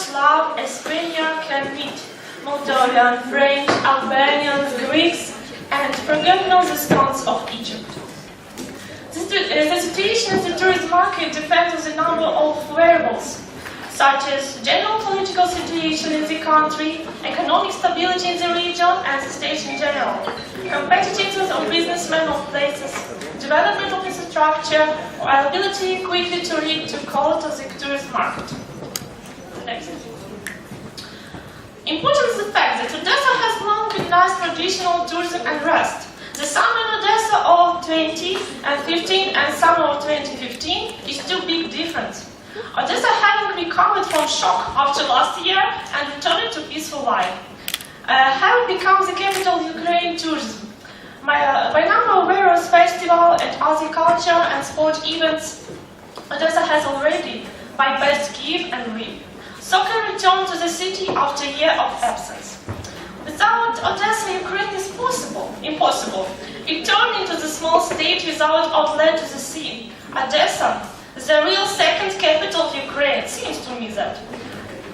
Slav, Estonian can meet Moldovan, French, Albanians, Greeks, and forget not the stones of Egypt. The situation of the tourist market depends on the number of variables, such as general political situation in the country, economic stability in the region, and the state in general, competitiveness of businessmen of places, development of infrastructure, or ability quickly to reach to quality of the tourist market. Next. Important is the fact that Odessa has long recognized traditional tourism and rest. The summer in Odessa of 2015 and summer of 2015 is two big differences. Odessa having recovered from shock after last year and returned to peaceful life. Having become the capital of Ukraine tourism. By number of various festivals and other culture and sport events, Odessa has already bypassed Kiev and Lviv. Soccer returned to the city after a year of absence. Without Odessa, Ukraine is impossible. It turned into the small state without outlet to the sea. Odessa, the real second capital of Ukraine, seems to me that.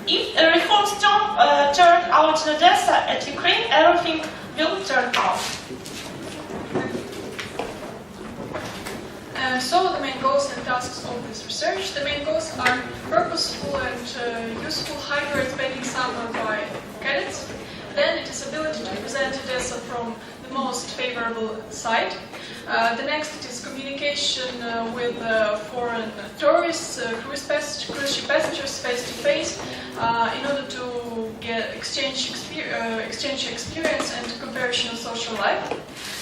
If a reforms turn out in Odessa, at Ukraine, everything will turn out. So the main goals and tasks of this research. The main goals are purposeful and useful hybrid spending summer by cadets. Then it is ability to present Odessa from the most favorable side. The next it is communication with foreign tourists, cruise ship passengers face to face, in order to get exchange experience and comparison of social life.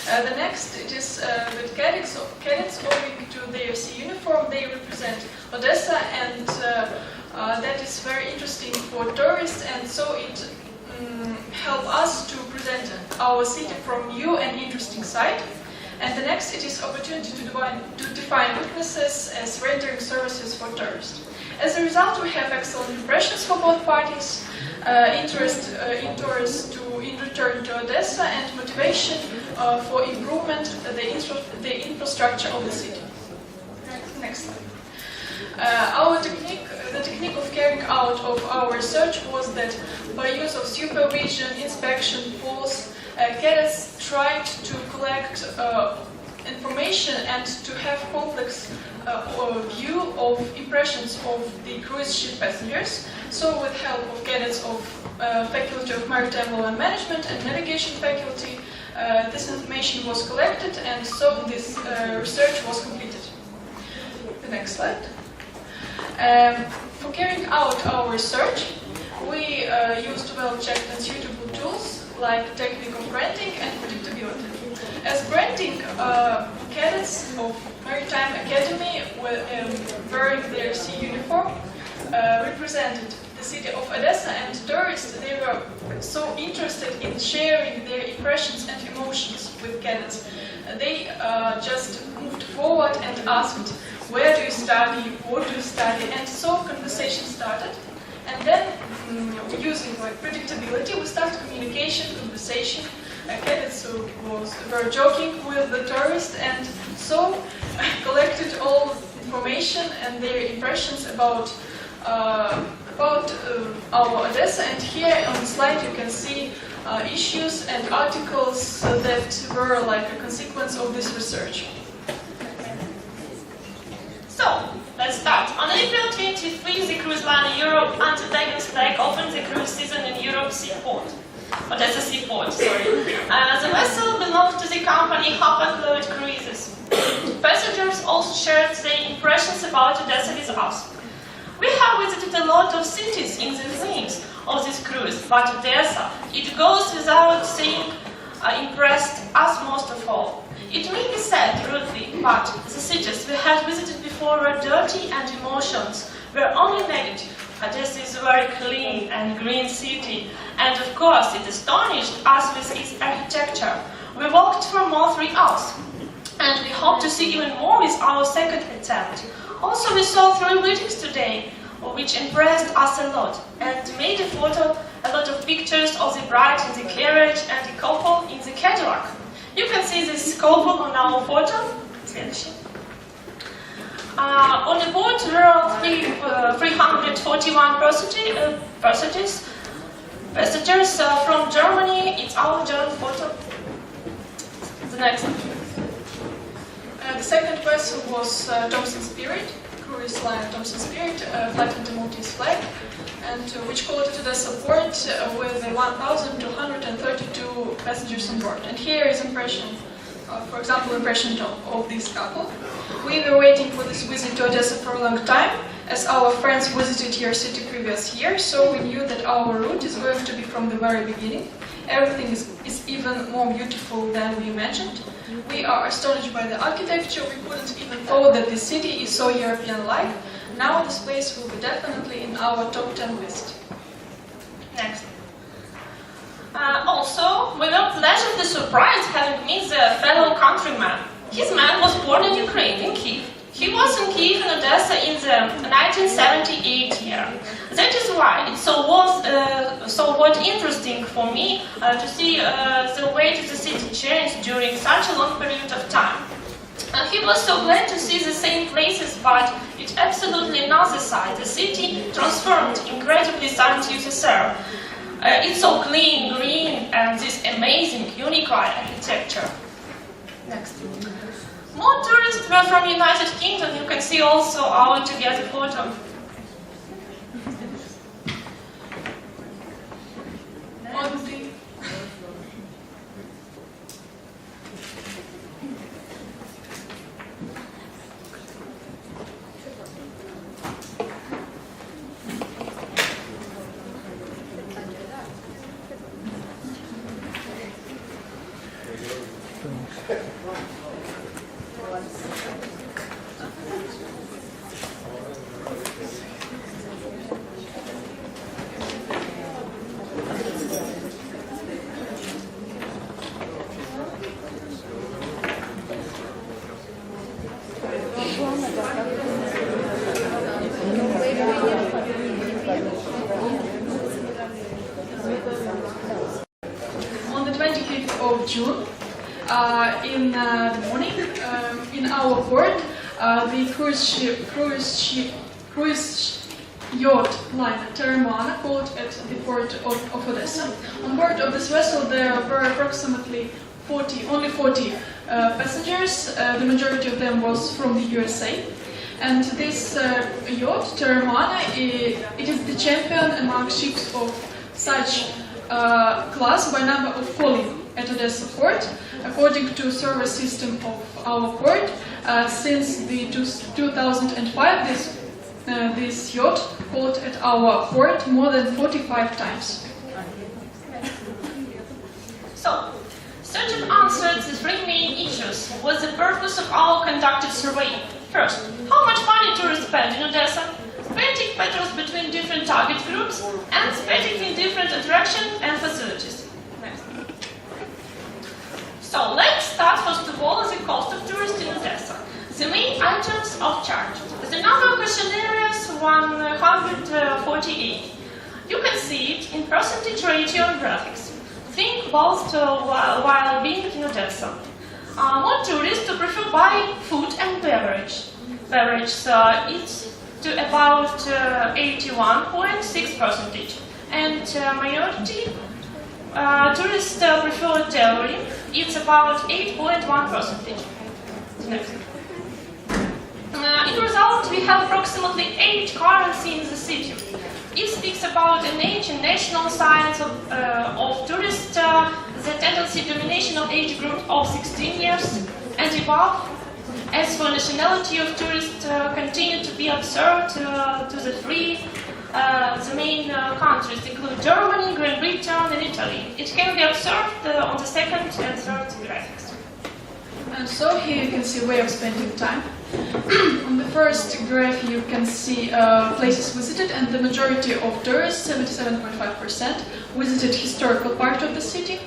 The next it is with cadets owing to their sea uniform, they represent Odessa, and that is very interesting for tourists, and so it help us to present our city from new and interesting side. And the next it is opportunity to define weaknesses as rendering services for tourists. As a result, we have excellent impressions for both parties, interest in tourists in return to Odessa, and motivation for improvement the infrastructure of the city. Next slide. The technique of carrying out of our research was that by use of supervision, inspection, polls, cadets tried to collect information and to have complex view of impressions of the cruise ship passengers. So with help of cadets of Faculty of Maritime Law and Management and Navigation Faculty, this information was collected, and so this research was completed. The next slide. For carrying out our research, we used well-checked and suitable tools like technique of branding and predictability. As branding, cadets of Maritime Academy wearing their sea uniform represented the city of Odessa, and tourists, they were so interested in sharing their impressions and emotions with cadets. They just moved forward and asked, where do you study, what do you study, and so conversation started. And then, using predictability, we started communication, conversation. Cadets were joking with the tourists, and so collected all information and their impressions about our Odessa. And here on the slide you can see issues and articles that were like a consequence of this research. So, let's start. On April 23, the cruise line Europe Anti-Tagging Flag opened the cruise season in Europe seaport. Odessa seaport, sorry. The vessel belonged to the company Hapag-Lloyd Cruises. Passengers also shared their impressions about Odessa with us. We have visited a lot of cities in the names of this cruise, but Odessa, it goes without saying, impressed us most of all. It may be said rudely, but the cities we had visited before were dirty and emotions were only negative. Odessa is a very clean and green city, and of course it astonished us with its architecture. We walked for more 3 hours, and we hope to see even more with our second attempt. Also, we saw 3 buildings today, which impressed us a lot, and made a lot of pictures of the bride in the carriage and the couple in the Cadillac. You can see this couple on our photo. On the boat were 341 passengers from Germany. It's our joint photo. The next one. The second vessel was Thompson Spirit, cruise line Thompson Spirit, flattened the Maltese flag, and which called to the support with 1,232 passengers on board. And here is impression, for example, impression of this couple. We were waiting for this visit to Odessa for a long time, as our friends visited your city previous year, so we knew that our route is going to be from the very beginning. Everything is even more beautiful than we imagined. We are astonished by the architecture. We couldn't even thought that this city is so European-like. Now this place will be definitely in our top 10 list. Next. Also, we were pleasantly surprised having met a fellow countryman. His man was born in Ukraine, in Kiev. He was in Kiev and Odessa in the 1978 year. That is why it was interesting for me to see the way the city changed during such a long period of time. He was so glad to see the same places, but it's absolutely another side. The city transformed incredibly since USSR. It's so clean, green, and this amazing, unified architecture. Next. More tourists were from United Kingdom. You can see also our together photo. On the 25th of June, in the morning, in our port, the cruise yacht liner Terramana called at the port of Odessa. On board of this vessel there were approximately only 40 passengers. The majority of them was from the USA. And this yacht, Terramana, it is the champion among ships of such class by number of calling at Odessa port. According to service system of our port, since the 2005, this yacht called at our port more than 45 times. So, search and answered the three main issues was the purpose of our conducted survey. First, how much money tourists spend in Odessa? Spending patterns between different target groups and spending in different attractions and facilities. Next. So let's start first of all with the cost of tourists in Odessa. The main items of charge. The number of questionnaire is 148. You can see it in percentage ratio and graphics. Think about while being in Odessa. More tourists prefer buying food and beverage. It's to about 81.6%. And minority tourists prefer tailoring. It's about 8.1%. Next. In result, we have approximately 8 currency in the city. It speaks about an age and national science of tourists, the tendency domination of age group of 16 years and above. As for nationality of tourists, continue to be observed to the three. The main countries include Germany, Great Britain, and Italy. It can be observed on the second and third graphics. And so here you can see way of spending time. On the first graph you can see places visited, and the majority of tourists, 77.5%, visited historical part of the city,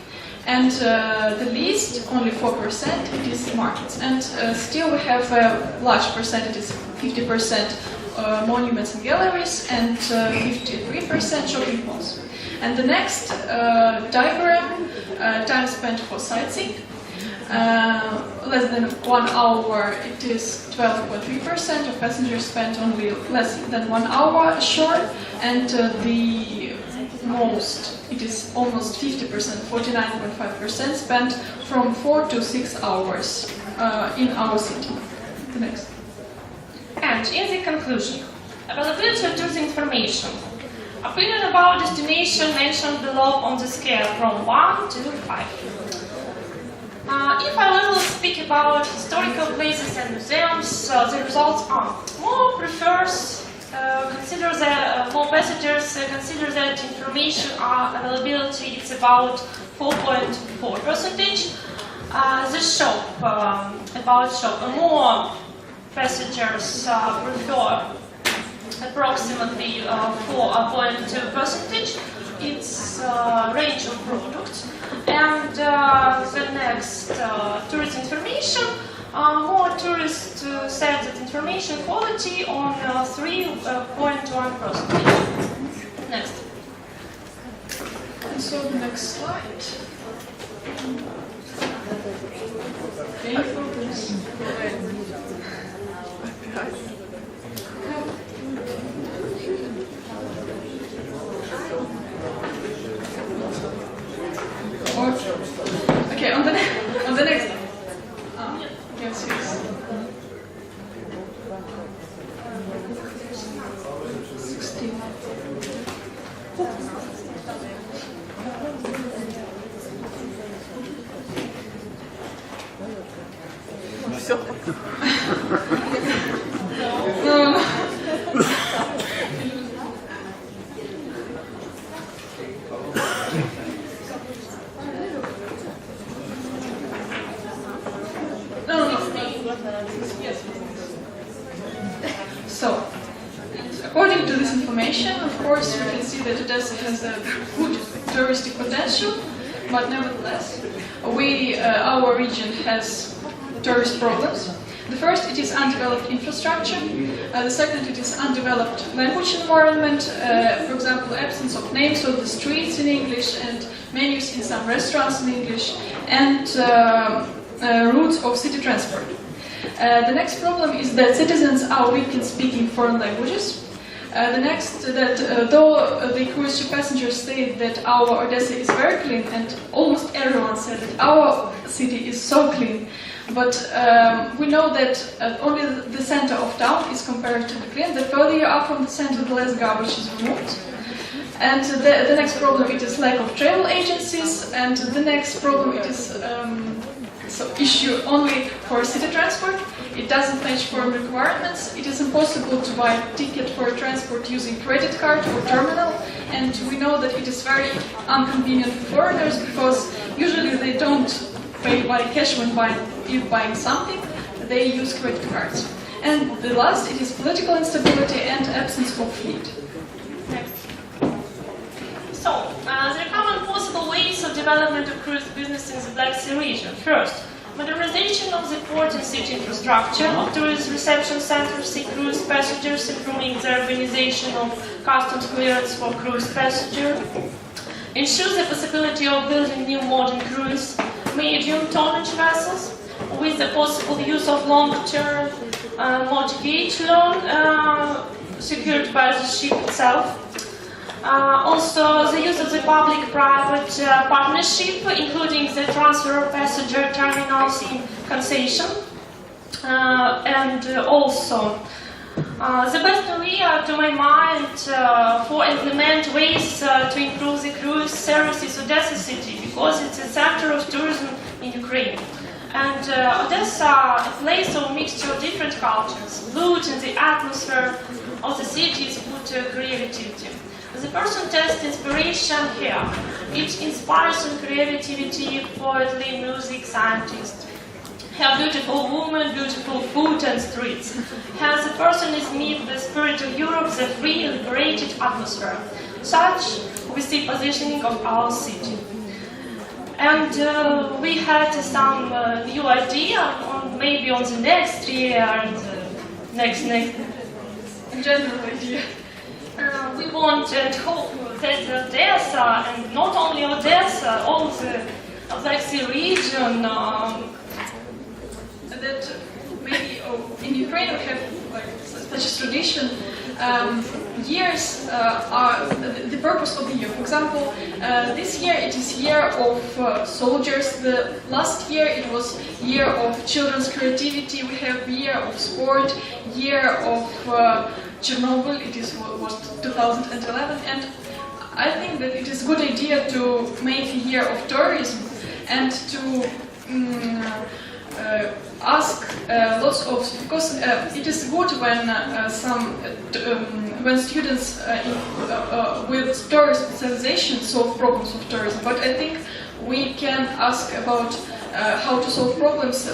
and the least, only 4%, it is markets. And still we have a large percentage, 50% monuments and galleries, and 53% shopping malls. And the next diagram, time spent for sightseeing. less than 1 hour, it is 12.3% of passengers spent only less than 1 hour ashore, and the most, it is almost 50%, 49.5% spent from 4 to 6 hours in our city. The next. And in the conclusion, availability of tourism information. Opinion about destination mentioned below on the scale from 1 to 5. If I will speak about historical places and museums, the results are more prefers, consider that more passengers consider that information availability is about 4.4%. The shop, about shop, more passengers prefer approximately 4.2%. It's range of products. And the next, tourist information. More tourists said that information quality on 3.1%. Next. And so the next slide. Okay, on the next. Yes, yes. Все. No. So, according to this information, of course, we can see that Odessa has a good touristic potential, but nevertheless, our region has tourist problems. The first, it is undeveloped infrastructure. The second, it is undeveloped language environment. For example, absence of names of the streets in English and menus in some restaurants in English, and routes of city transport. The next problem is that citizens are weak in speaking foreign languages. The next, that though the cruise ship passengers say that our Odessa is very clean, and almost everyone said that our city is so clean, but we know that only the center of town is comparatively clean. The further you are from the center, the less garbage is removed. And the next problem, it is lack of travel agencies, and the next problem, it is issue only for city transport. It doesn't match foreign requirements. It is impossible to buy a ticket for a transport using credit card or terminal, and we know that it is very inconvenient for foreigners because usually they don't pay by cash when buying something. They use credit cards. And the last, it is political instability and absence of fleet. Next. So, there are common possible ways of development of cruise business in the Black Sea region. First, modernization of the port and city infrastructure, of tourist reception centers, sea cruise passengers, improving the organization of customs clearance for cruise passengers, ensure the possibility of building new modern cruise, medium tonnage vessels, with the possible use of long-term mortgage loan secured by the ship itself. Also, the use of the public-private partnership, including the transfer of passenger terminals in concession, and also the best area, to my mind, for implement ways to improve the cruise services of Odessa city, because it's a center of tourism in Ukraine. And Odessa, a place of mixture of different cultures, food and the atmosphere of the city is put to creativity. The person tests inspiration here. It inspires in creativity, poetry, music, scientists. Have beautiful women, beautiful food and streets. Has the person is meet the spirit of Europe, the free, liberated atmosphere. Such we see positioning of our city. And we had some new idea on maybe on the next year and next General idea. We want and hope that Odessa, and not only Odessa, all the of like the region. That maybe in Ukraine we have like such a tradition. Years are the purpose of the year. For example, this year it is year of soldiers. The last year it was year of children's creativity. We have year of sport, year of Chernobyl. It was 2011, and I think that it is a good idea to make a year of tourism and to ask lots of, because it is good when when students with tourist specialization solve problems of tourism. But I think we can ask about how to solve problems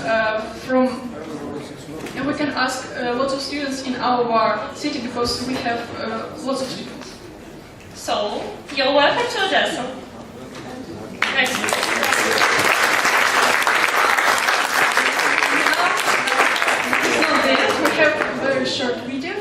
and we can ask lots of students in our city because we have lots of students. So, you're welcome to Odessa. Next. We have a very short video.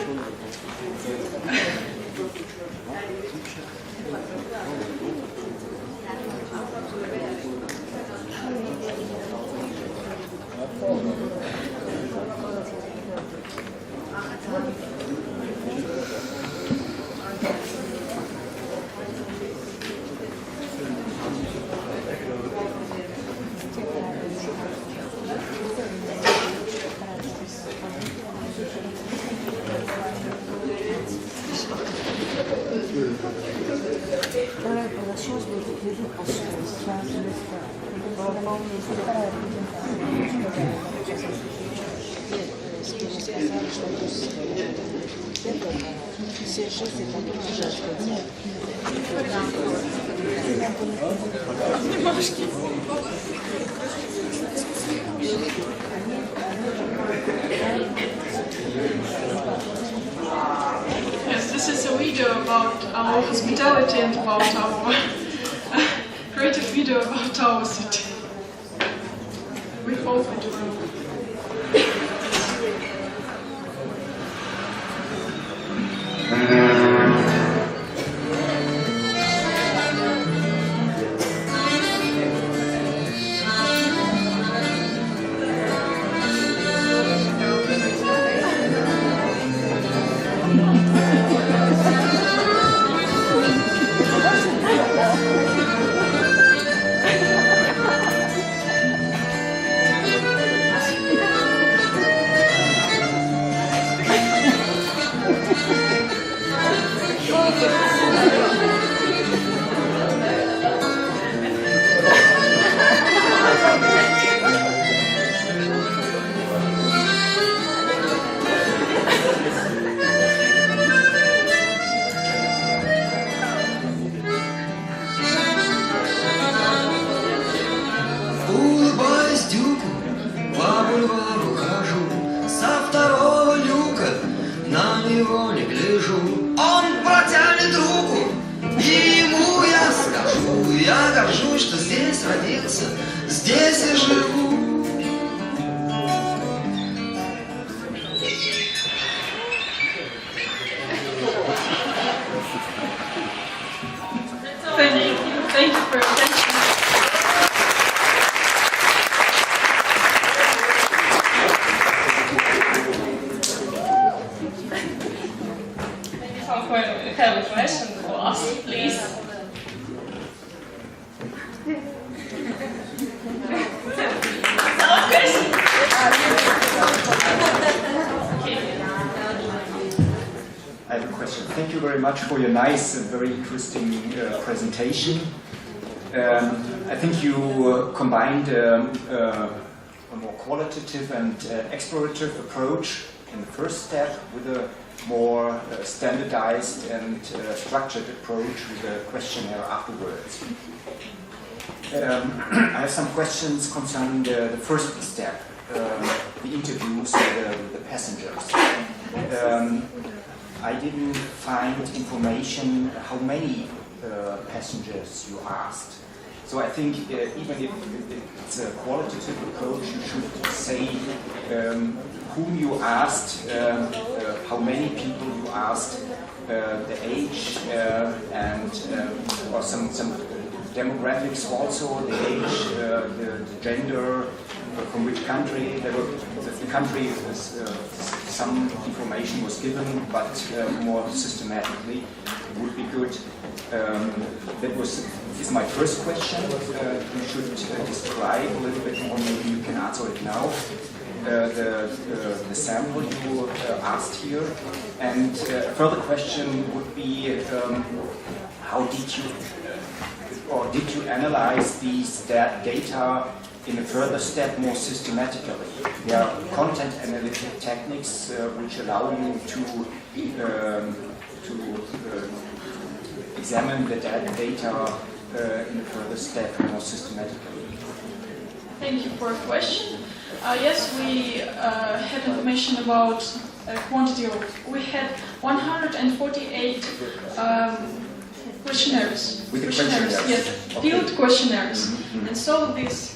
Yes, this is a video about our hospitality and about our creative video about our city. We hope it will. Thank you for your attention. Maybe someone have a question for us, please. I have a question. Thank you very much for your nice and very interesting presentation. I think you combined a more qualitative and explorative approach in the first step with a more standardized and structured approach with a questionnaire afterwards. I have some questions concerning the first step, the interviews with the passengers. I didn't find information how many passengers you asked. So I think even if it's a qualitative approach, you should say whom you asked, how many people you asked, the age, and or some demographics also, the age, the gender, from which country. The country, some information was given, but more systematically would be good. This is my first question. You should describe a little bit more, maybe you can answer it now. The sample you asked here, and a further question would be how did you analyze these data in a further step more systematically? There are content analytic techniques which allow you to examine the data in a further step more systematically. Thank you for a question. Yes, we had information about quantity of. We had 148 questionnaires. With the questionnaires? Yes, field questionnaires. And so this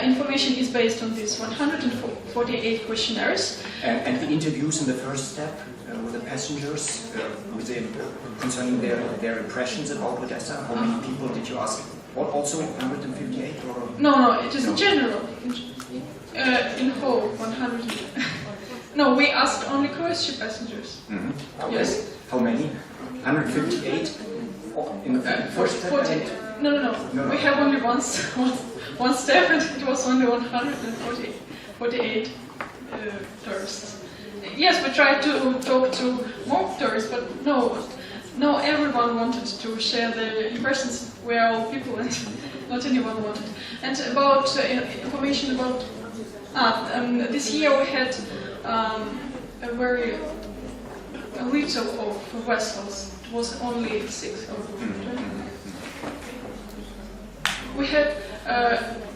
information is based on these 148 questionnaires. And the interviews in the first step with the passengers, concerning their impressions about Odessa. How many people did you ask? Also 158 or? No, it is in general. In whole, 100. No, we asked only cruise ship passengers. Okay. Yes. How many? 158 in the first step? 40. No. We have only one step, and it was only 148 tourists. Yes, we tried to talk to more tourists, but no, everyone wanted to share their impressions. We are all people, and not anyone wanted. And about information about this year, we had a very little of vessels. It was only 6. We had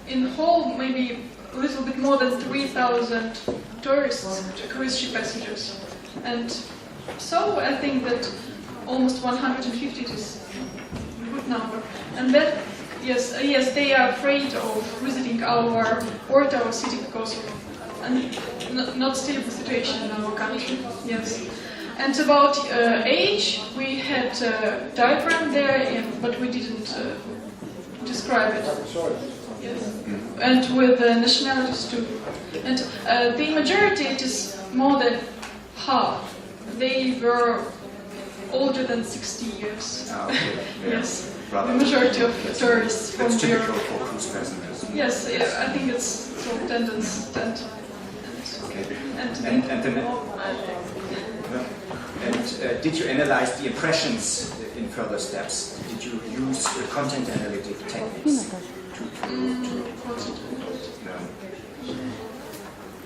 in whole maybe a little bit more than 3,000 tourists, cruise ship passengers, and so I think that almost 150 is a good number. And that, yes, they are afraid of visiting our port, our city, because of not stable situation in our country. Yes. And about age, we had a diagram there, but we didn't describe it. Yes. And with nationalities too. And the majority, it is more than half. They were older than 60 years. Okay. Yeah. Yes. Rather The majority of tourists from That's Europe. typical for cruise passengers. Yes, I think it's so tendency. Okay. And did you analyze the impressions in further steps? Did you use content analytic techniques?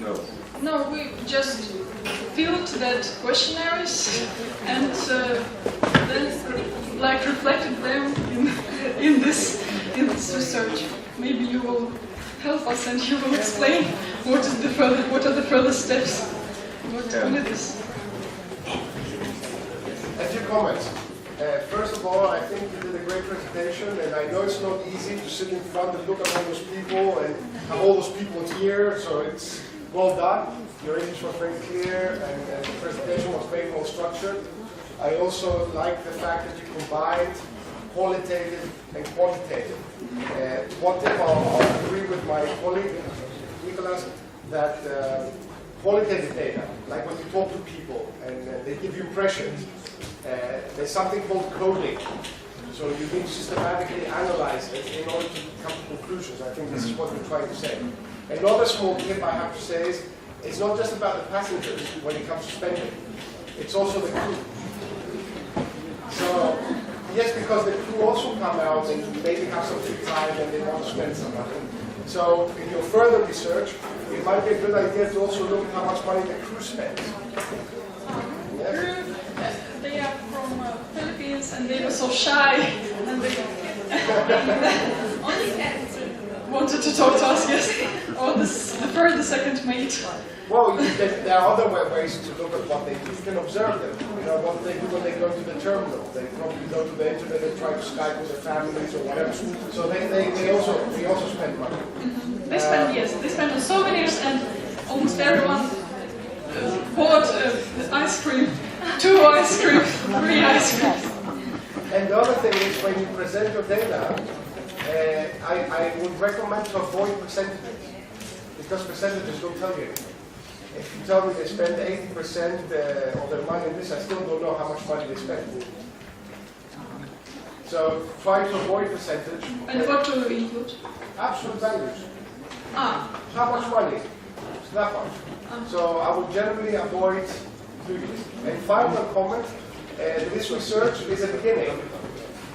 No. No, we just filled that questionnaires and then like reflected them in this research. Maybe you will help us and you will explain what are the further steps. What is this? A few comments. First of all, I think you did a great presentation, and I know it's not easy to sit in front and look at all those people and have all those people here, so it's well done. Your English was very clear, and the presentation was very well structured. I also like the fact that you combined qualitative and quantitative. One thing I'll agree with my colleague, Nicholas, that qualitative data, like when you talk to people and they give you impressions, there's something called coding. So you need to systematically analyze it in order to come to conclusions. I think this is what we're trying to say. Another small tip I have to say is, it's not just about the passengers when it comes to spending. It's also the crew. So, yes, because the crew also come out and maybe have some free time and they want to spend some money. So, in your further research, it might be a good idea to also look at how much money the crew spends. Yes? They are from Philippines and they were so shy and they wanted to talk to us, yes. Or the second mate. Well, there are other ways to look at what they do. You can observe them. You know, what they do when they go to the terminal. They probably go to the internet and try to Skype with their families or whatever. So they also spend money. They spend on souvenirs, and almost everyone bought ice cream, 2 ice cream, 3 ice cream. And the other thing is when you present your data, I would recommend to avoid percentages, because percentages don't tell you anything. If you tell me they spend 80% of their money in this, I still don't know how much money they spend. So try to avoid percentage. And what do you include? Absolute values. Ah, How much money? It's that much. So I would generally avoid doing this. And final comment, this research is a beginning.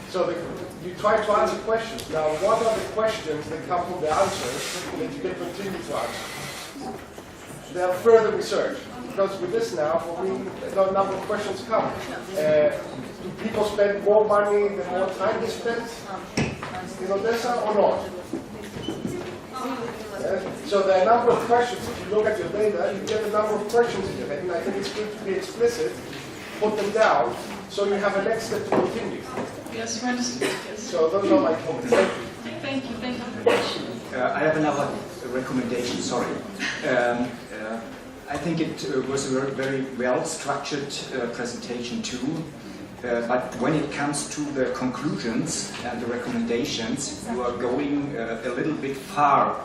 So you try to answer questions. Now, what are the questions that come from the answers that you can continue to answer? There are further research. Because with this now, for me, a number of questions come. Do people spend more money the more time they spend in Odessa or not? So there are a number of questions. If you look at your data, you get a number of questions in your head, and I think it's good to be explicit, put them down, so you have a next step to continue. yes, we understood. Yes. So those are my comments. Thank you very much. I have another recommendation, sorry. I think it was a very well-structured presentation too, but when it comes to the conclusions and the recommendations, you are going a little bit far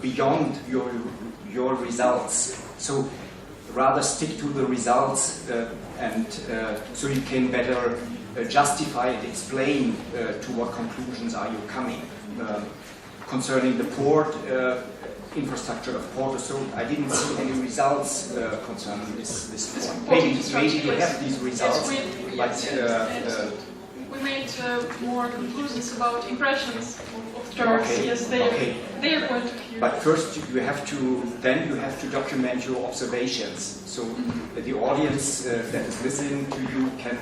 beyond your results. So rather stick to the results and so you can better justify and explain to what conclusions are you coming. Concerning the port, infrastructure of port, so I didn't see any results concerning this point. Maybe you have these results, yes, we made more conclusions about impressions of Turks. Okay. Yes, their point of view. But first you have to document your observations, so that the audience that is listening to you can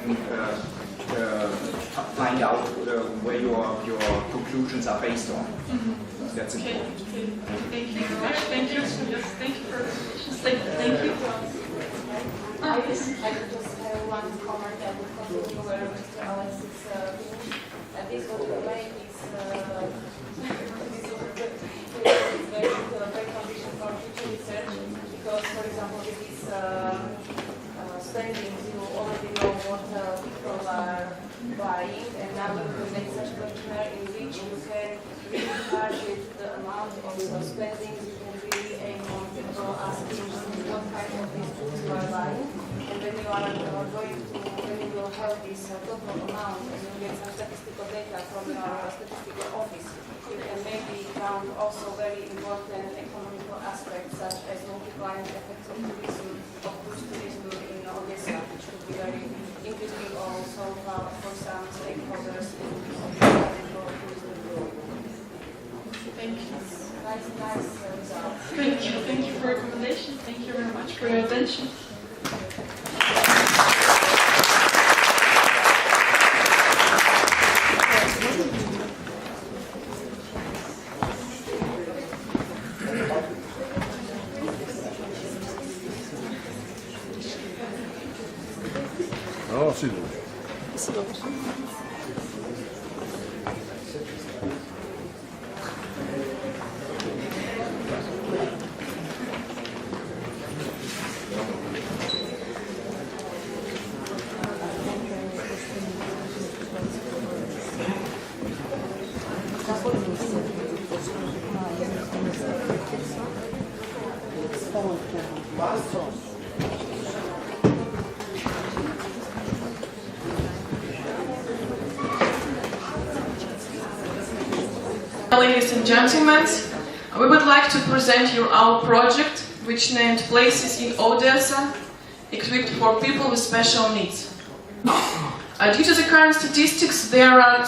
find out where your conclusions are based on. That's important. Thank you very much. Thank you. Yes, thank you for the questions. Thank you. I just have one comment. I would continue where Mr. Alex is finished. This what we make is very great condition for future research, because, for example, with these spendings, you already know what people are buying, and now you can make such questionnaire in which you can really target the amount of spending. You can really aim on people asking what kind of these goods you are buying, and when you are when you will have this total amount and you get some statistical data from your statistical office, you can maybe count also very important economical aspects such as multiplying effects of tourism, of cruise tourism in Odessa, which would be very interesting also for some stakeholders in tourism. Thank you. Nice results. Thank you. Thank you for your recommendation. Thank you very much for your attention. Oh, sim. Ladies and gentlemen, we would like to present you our project, which named Places in Odessa, equipped for people with special needs. Due to the current statistics, there are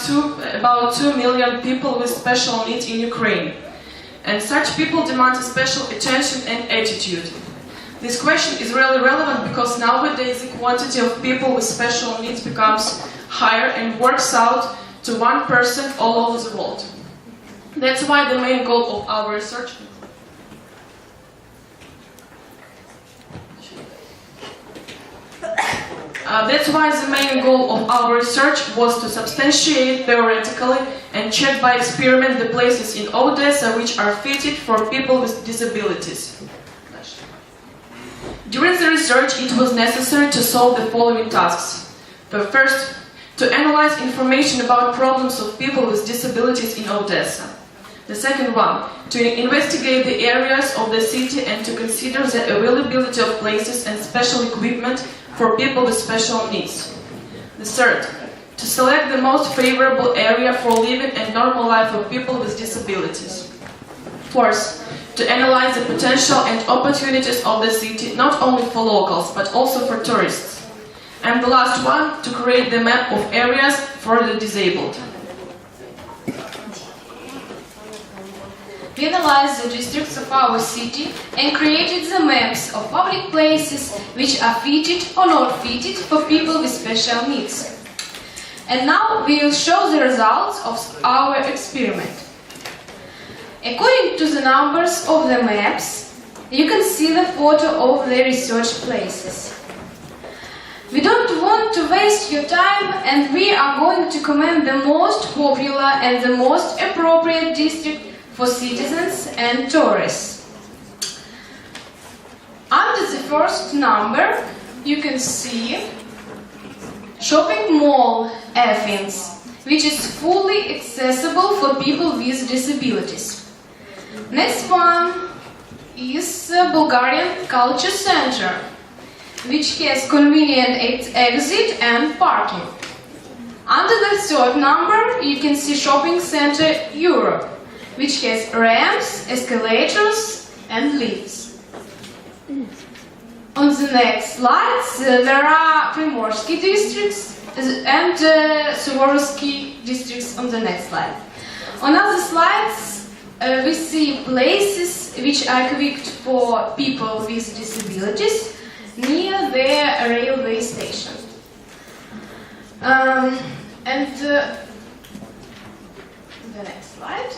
about 2 million people with special needs in Ukraine, and such people demand special attention and attitude. This question is really relevant because nowadays the quantity of people with special needs becomes higher and works out to 1 person all over the world. That's why the main goal of our research was to substantiate theoretically and check by experiment the places in Odessa which are fitted for people with disabilities. During the research, it was necessary to solve the following tasks. The first, To analyze information about problems of people with disabilities in Odessa. The second one, to investigate the areas of the city and to consider the availability of places and special equipment for people with special needs. The third, to select the most favorable area for living and normal life of people with disabilities. Fourth, to analyze the potential and opportunities of the city, not only for locals, but also for tourists. And the last one, to create the map of areas for the disabled. We analyzed the districts of our city and created the maps of public places which are fitted or not fitted for people with special needs. And now we will show the results of our experiment. According to the numbers of the maps, you can see the photo of the research places. We don't want to waste your time, and we are going to comment the most popular and the most appropriate district for citizens and tourists. Under the first number, you can see Shopping Mall Athens, which is fully accessible for people with disabilities. Next one is Bulgarian Culture Center, which has convenient exit and parking. Under the third number, you can see Shopping Center Europe, which has ramps, escalators and lifts. On the next slides, there are Primorsky districts and Suvorsky districts on the next slide. On other slides, we see places which are equipped for people with disabilities near the railway station. The next slide.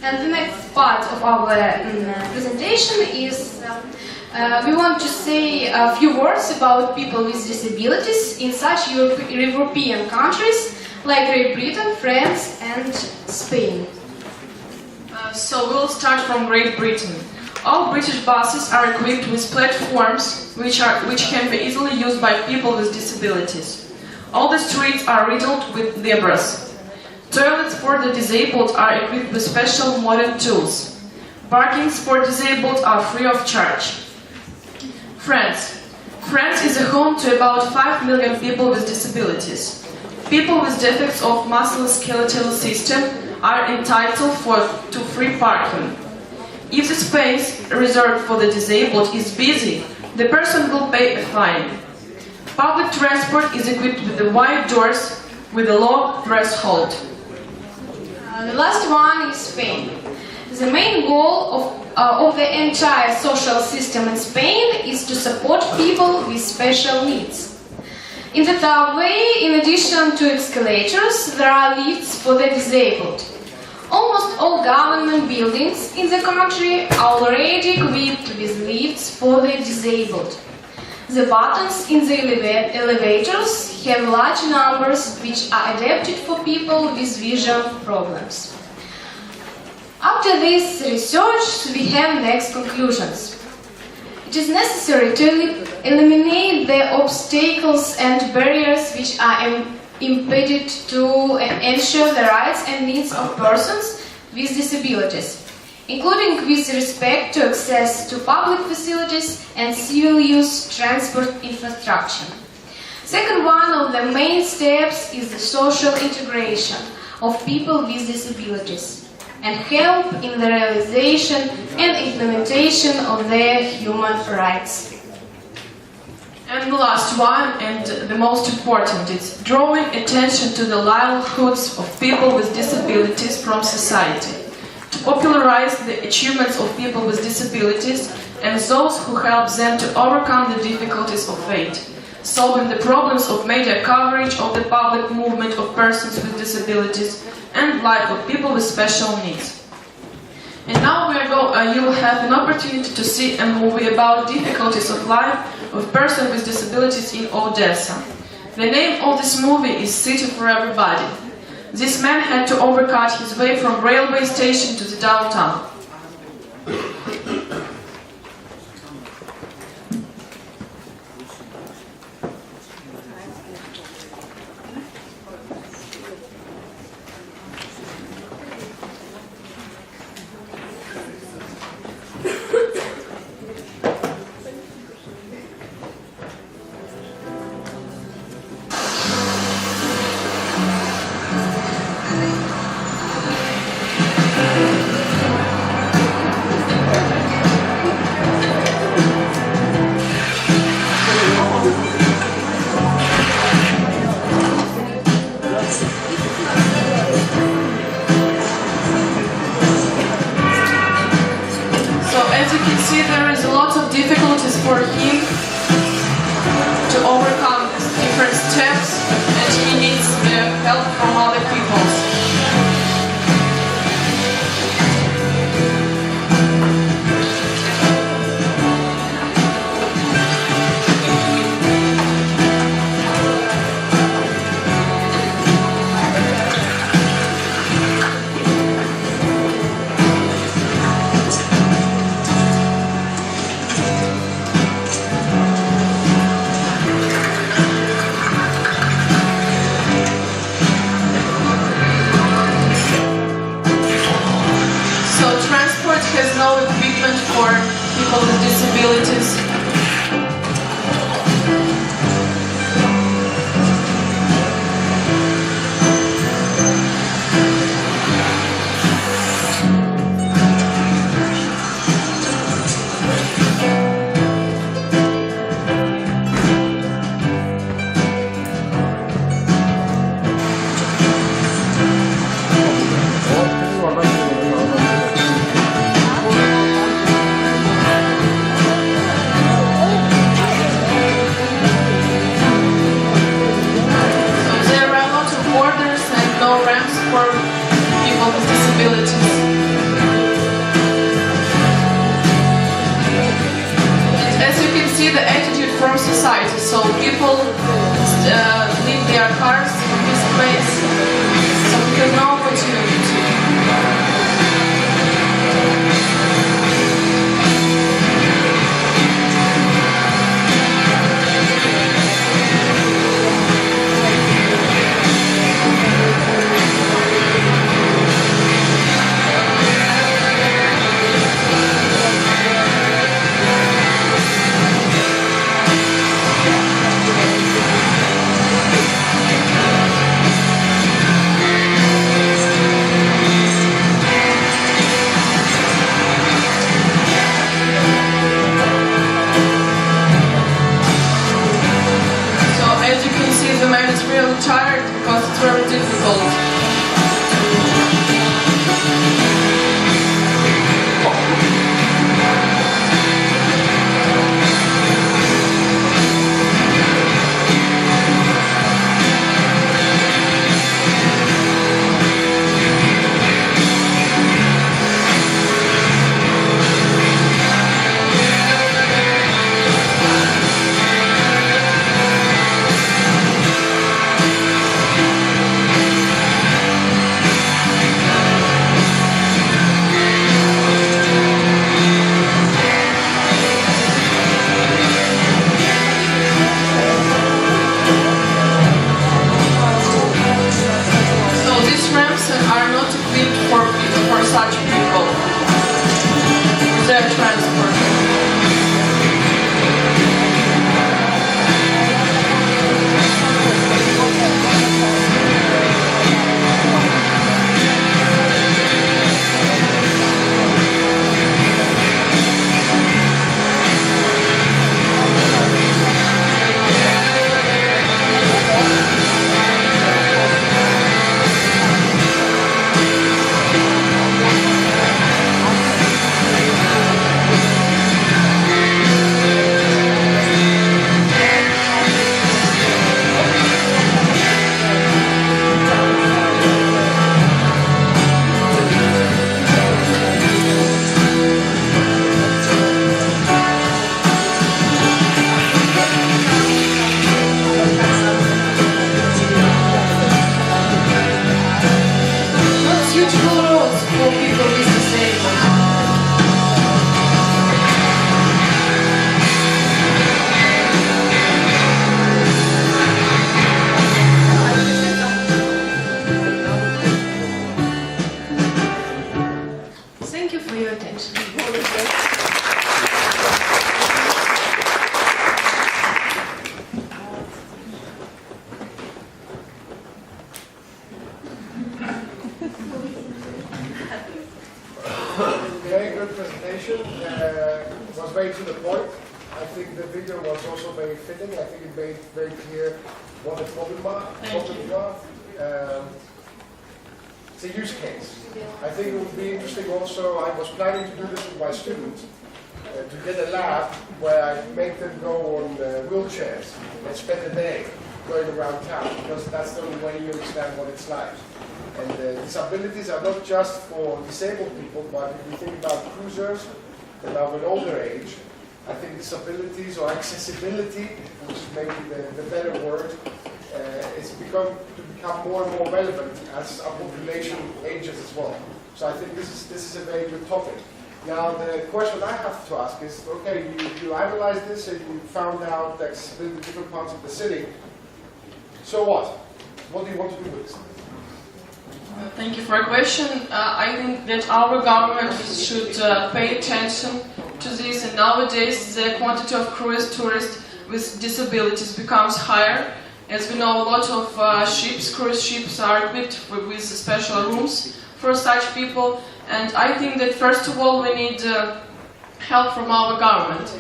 And the next part of our presentation is we want to say a few words about people with disabilities in such European countries like Great Britain, France and Spain. So we'll start from Great Britain. All British buses are equipped with platforms which can be easily used by people with disabilities. All the streets are riddled with zebras. Toilets for the disabled are equipped with special modern tools. Parkings for disabled are free of charge. France. France is a home to about 5 million people with disabilities. People with defects of musculoskeletal system are entitled to free parking. If the space reserved for the disabled is busy, the person will pay a fine. Public transport is equipped with the wide doors with a low threshold. The last one is Spain. The main goal of the entire social system in Spain is to support people with special needs. In the subway, in addition to escalators, there are lifts for the disabled. Almost all government buildings in the country are already equipped with lifts for the disabled. The buttons in the elevators have large numbers which are adapted for people with vision problems. After this research, we have next conclusions. It is necessary to eliminate the obstacles and barriers which are impeded to ensure the rights and needs of persons with disabilities, including with respect to access to public facilities and civil-use transport infrastructure. Second one of the main steps is the social integration of people with disabilities and help in the realization and implementation of their human rights. And the last one, and the most important, is drawing attention to the livelihoods of people with disabilities from society, to popularize the achievements of people with disabilities and those who help them to overcome the difficulties of fate, solving the problems of media coverage of the public movement of persons with disabilities and life of people with special needs. And now you will have an opportunity to see a movie about difficulties of life of persons with disabilities in Odessa. The name of this movie is City for Everybody. This man had to overcut his way from railway station to the downtown. see, there is a lot of difficulties for him to overcome different steps, and he needs help from other people. Has no equipment for people with disabilities. From society, so people leave their cars in this place, so we have no opportunity. Tired because it's very difficult. For such people, their transport. Very good presentation. Was very to the point. I think the video was also very fitting. I think it made very clear what the problem was. It's a use case. I think it would be interesting also, I was planning to do this with my students, to get a lab where I make them go on wheelchairs and spend a day going around town, because that's the only way you understand what it's like. And disabilities are not just for disabled people, but if you think about cruisers that are of an older age, I think disabilities or accessibility, which is maybe the better word, it's become more and more relevant as our population ages as well. So I think this is a very good topic. Now the question I have to ask is, okay, you analyzed this and you found out accessibility in different parts of the city. So what? What do you want to do with this? Thank you for your question. I think that our government should pay attention to this, and nowadays the quantity of cruise tourists with disabilities becomes higher. As we know, a lot of cruise ships are equipped with special rooms for such people, and I think that first of all we need help from our government.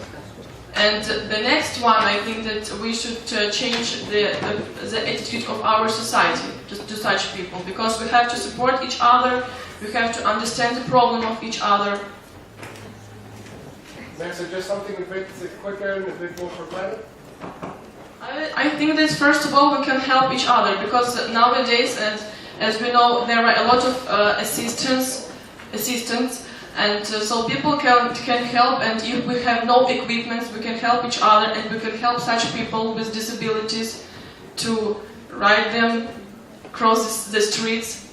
And the next one, I think that we should change the attitude of our society to such people, because we have to support each other, we have to understand the problem of each other. May I suggest something a bit quicker and a bit more pragmatic? I think that first of all we can help each other, because nowadays, as we know, there are a lot of assistants, and so people can help, and if we have no equipment, we can help each other, and we can help such people with disabilities to ride them across the streets.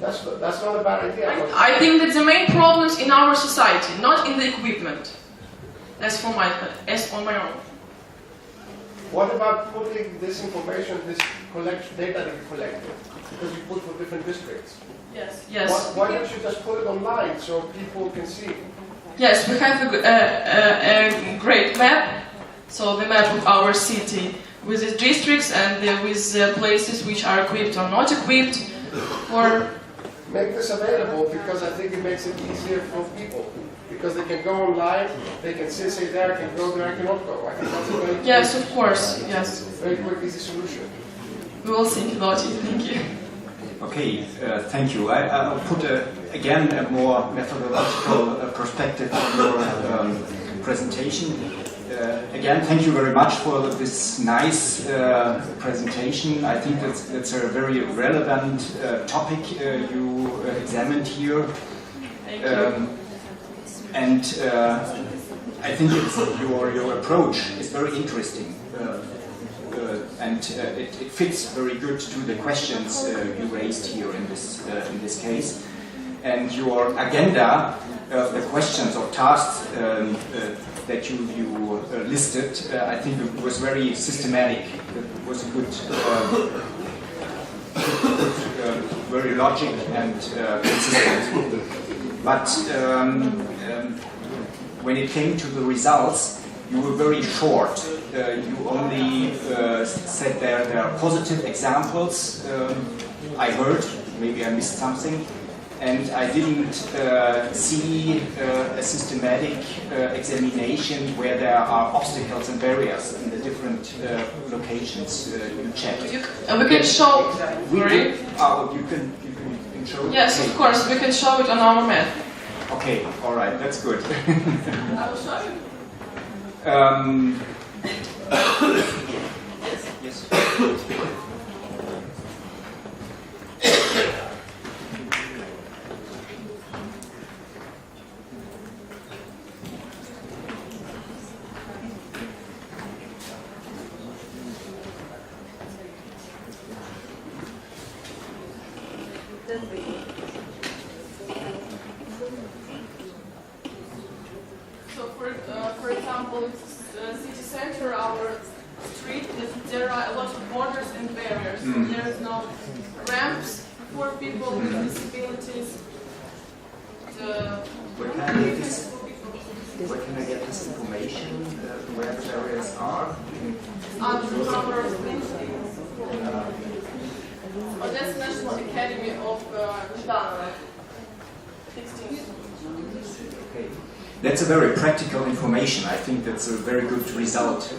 That's not a bad idea. I think that the main problems in our society, not in the equipment, as on my own. What about putting this information, this data that you collected, because you put for different districts? Yes. Why don't you just put it online so people can see? Yes, we have a great map, so the map of our city with the districts and with the places which are equipped or not equipped. Make this available, because I think it makes it easier for people. Because they can go online, they can say there, I can go there, I cannot go. I think that's a very yes, of course, yes. Very quick, easy solution. We will think about it. Thank you. Okay, thank you. I'll put again a more methodological perspective on your presentation. Again, thank you very much for this nice presentation. I think that's a very relevant topic you examined here. Thank you. And I think your approach is very interesting, and it fits very good to the questions you raised here in this case. And your agenda of the questions or tasks that you listed, I think it was very systematic. It was a good, very logic and consistent. But when it came to the results, you were very short. You only said there are positive examples. I heard, maybe I missed something, and I didn't see a systematic examination where there are obstacles and barriers in the different locations you checked. We can show. You can show it? Yes, of course, we can show it on our map. Okay, all right, that's good. I will show you. Yes. So, for example, city center, our street, there are a lot of borders and barriers. So there is no ramps for people with disabilities. Where can I get this information? Where the barriers are? On the number of buildings. Oh, that's National Academy of Ždanovac. 16. Okay. That's a very practical information. I think that's a very good result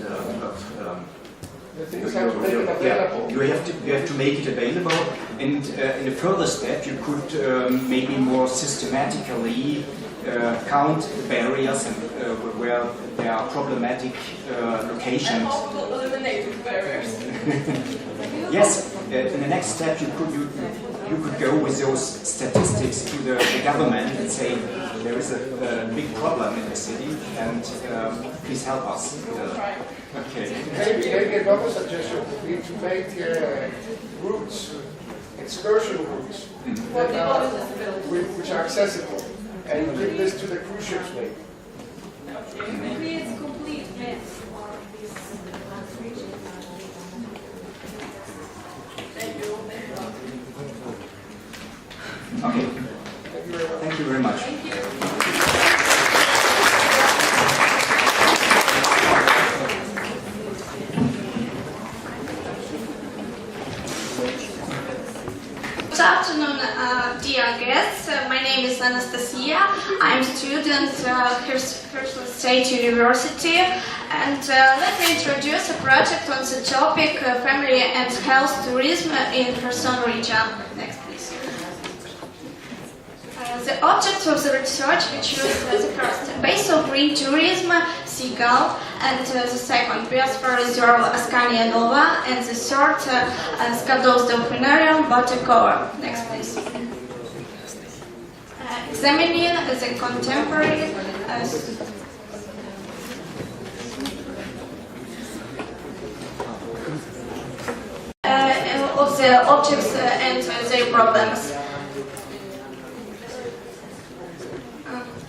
The thing is, have to make it available. You have to make it available, And in a further step, you could maybe more systematically count the barriers and where there are problematic locations. And also eliminate the barriers. Yes, in the next step you could go with those statistics to the government and say there is a big problem in the city and please help us. Okay. Maybe another suggestion would be to make routes, excursion routes, For people with disabilities. which are accessible, and bring this to the cruise ships maybe. It creates complete maps for this region. Thank you. Okay. Thank you very much. Thank you very much. Good afternoon, dear guests. My name is Anastasia. I'm a student at Kherson State University, and let me introduce a project on the topic family and health tourism in Kherson region. Next, please. The object of the research, which was the first base of green tourism, seagull, and the second biosphère reserve Ascania Nova, and the third Skados Delphinarium Botacoa. Next, please. Examining the contemporary of the objects and their problems.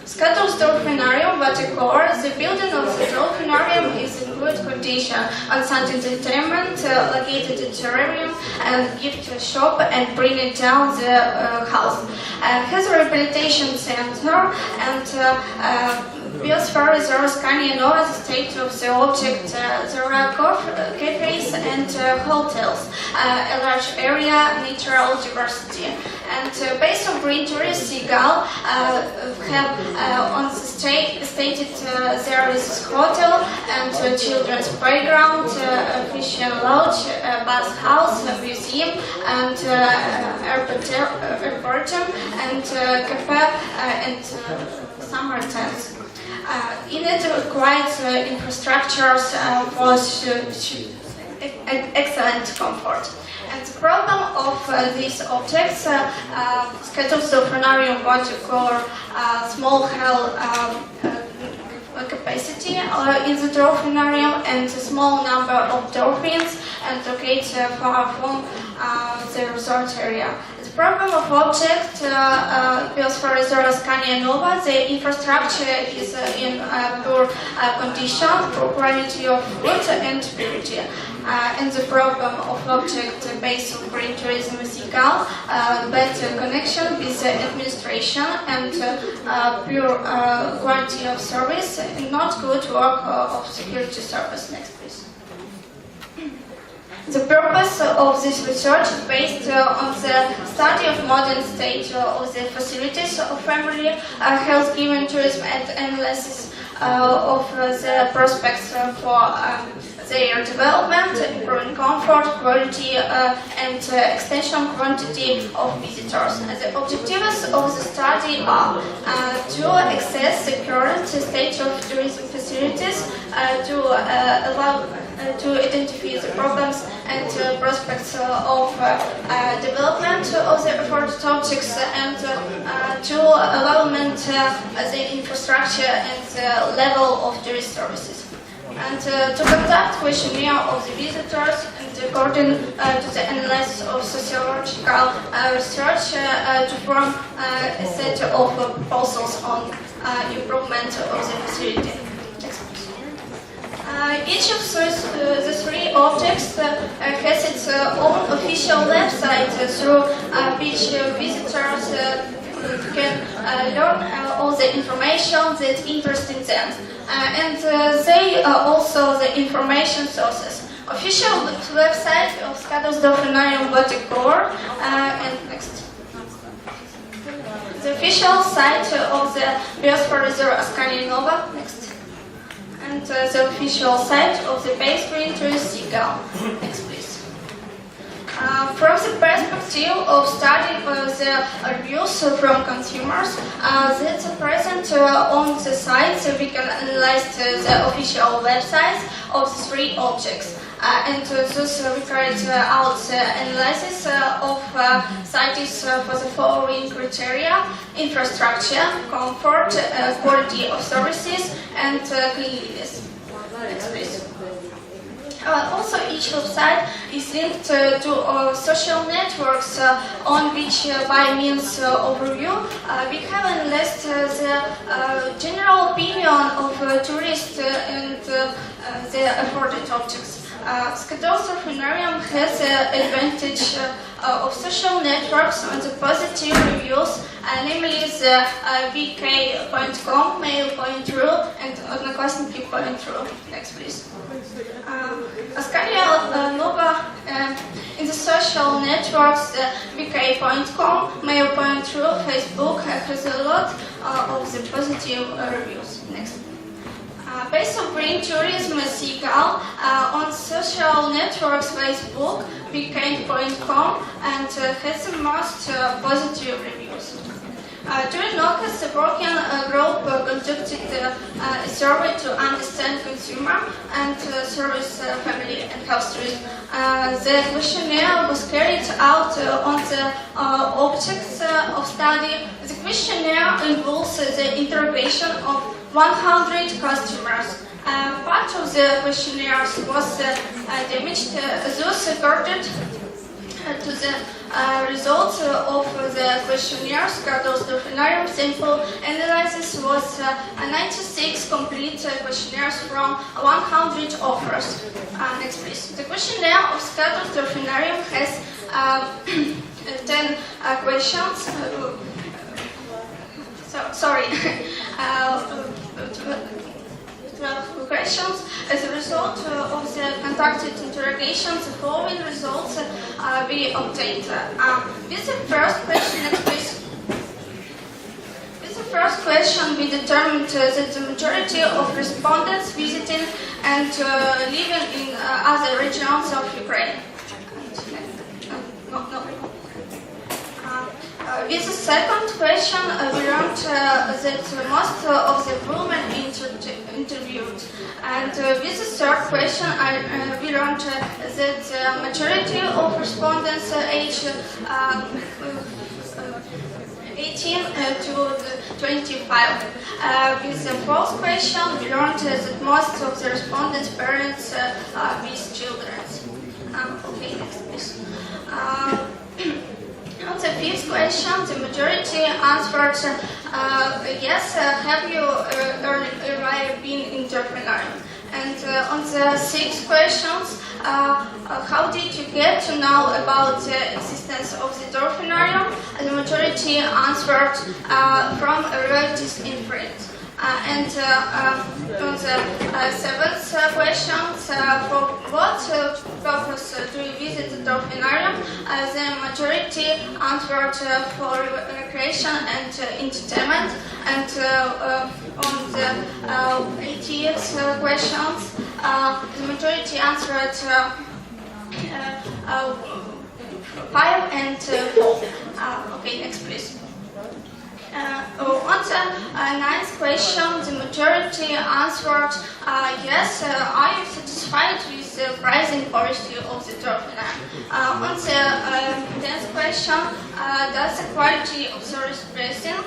Skados Delphinarium Botacoa. The building of the Delphinarium is in good condition. On-site entertainment, located in terrarium and gift shop, and bringing down the house. Has a rehabilitation center and biosphère reserve Ascania Nova. The state of the object, there are cafes and hotels, a large area, natural diversity. And based on green tourist, seagull have on the stated there is hotel and children's playground, Christian lodge, bath house, museum, and arboretum, and cafe and summer tents. In it requires infrastructures for excellent comfort. And the problem of these objects, Skados Delphinarium Botacoa, small hull capacity in the dolphinarium, and a small number of dolphins, and located far from the resort area. The problem of object, biosphère reserve Ascania Nova, the infrastructure is in poor condition, poor quality of food and purity. And the problem of object based on green tourism seagull, better connection with the administration and pure quality of service, and not good work of security service. Next, please. The purpose of this research is based on the study of modern state of the facilities of family health given tourism, and analysis of the prospects for their development, improving comfort, quality, and extension quantity of visitors. The objectives of the study are to assess the current state of tourism facilities, to allow to identify the problems and prospects of development of the afforded objects, and to evaluate the infrastructure and the level of tourist services. And to conduct questionnaire of the visitors, and according to the analysis of sociological research, to form a set of proposals on improvement of the facility. Each of the three objects has its own official website through which visitors can learn all the information that interests them. And they are also the information sources. Official website of Skados Delphinarium Botacoa, and next. The official site of the biosphère reserve Ascania Nova, next. And the official site of the base green tourist seagull. Next, please. From the perspective of studying the reviews from consumers that are present on the site, we can analyze the official websites of the three objects. And thus we carried out the analysis of sites for the following criteria: infrastructure, comfort, quality of services, and cleanliness. Next, please. Also, each website is linked to social networks on which, by means of review, we have analyzed the general opinion of tourists and the afforded objects. Scatolophorinarium has the advantage of social networks on the positive reviews, namely the vk.com, mail.ru, and odnoklassniki.ru. Next, please. Askaria Nova in the social networks, vk.com, mail.ru, Facebook has a lot of the positive reviews. Next. Base of Green Tourism Seagull on social networks, Facebook, vk.com, and has the most positive reviews. During August, the working group conducted a survey to understand consumer and service family and health tourism. The questionnaire was carried out on the objects of study. The questionnaire involves the interrogation of 100 customers. Part of the questionnaires was damaged, thus according to the results of the questionnaire, Scatolophorinarium sample analysis was 96 complete questionnaires from 100 offers. Next, please. The questionnaire of Scatolophorinarium has 10 questions. Sorry. 12 questions. As a result of the conducted interrogations, the following results we obtained. With the first question, next please. With the first question, we determined that the majority of respondents visiting and living in other regions of Ukraine. With the second question, we learned that most of the women interviewed. And with the third question, we learned that the majority of respondents aged 18 to 25. With the fourth question, we learned that most of the respondents' parents with children. Okay, next please. On the fifth question, the majority answered yes, have you ever been entrepreneur? And on the sixth questions, how did you get to know about the existence of the dolphinarium? The majority answered from relatives in France. And on the seventh question, for what purpose do you visit the dolphinarium? The majority answered for recreation and entertainment. And on the 80th questions, the majority answered 5 and 4. Okay, next please. On the ninth question, the majority answered yes, are you satisfied with the pricing policy of the dolphinarium? On the 10th question, does the quality of service pricing?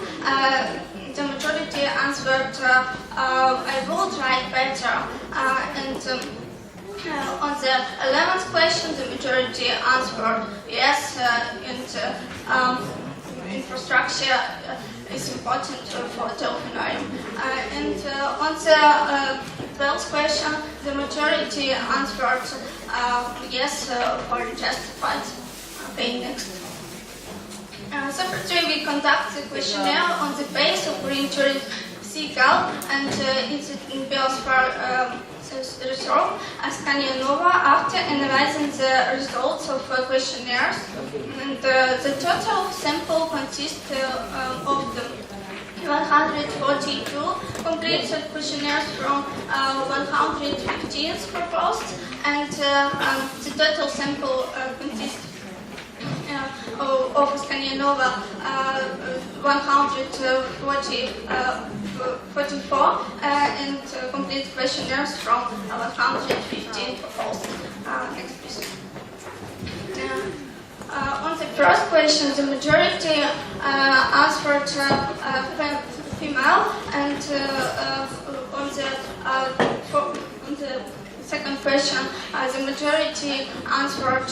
The majority answered I would like better. And on the 11th question, the majority answered yes, and infrastructure is important for dolphinarium. And on the 12th question, the majority answered yes, or justified. Okay, next. Separately, we conduct the questionnaire on the base of green tourism seagull and its biosphere reserve Askaria Nova after analyzing the results of questionnaires. And the total sample consists of the 142 completed questionnaires from 115 proposed, and the total sample consists of Skanianova 144 and complete questionnaires from 115 proposed. Next, please. On the first question, the majority answered female, and on the second question, the majority answered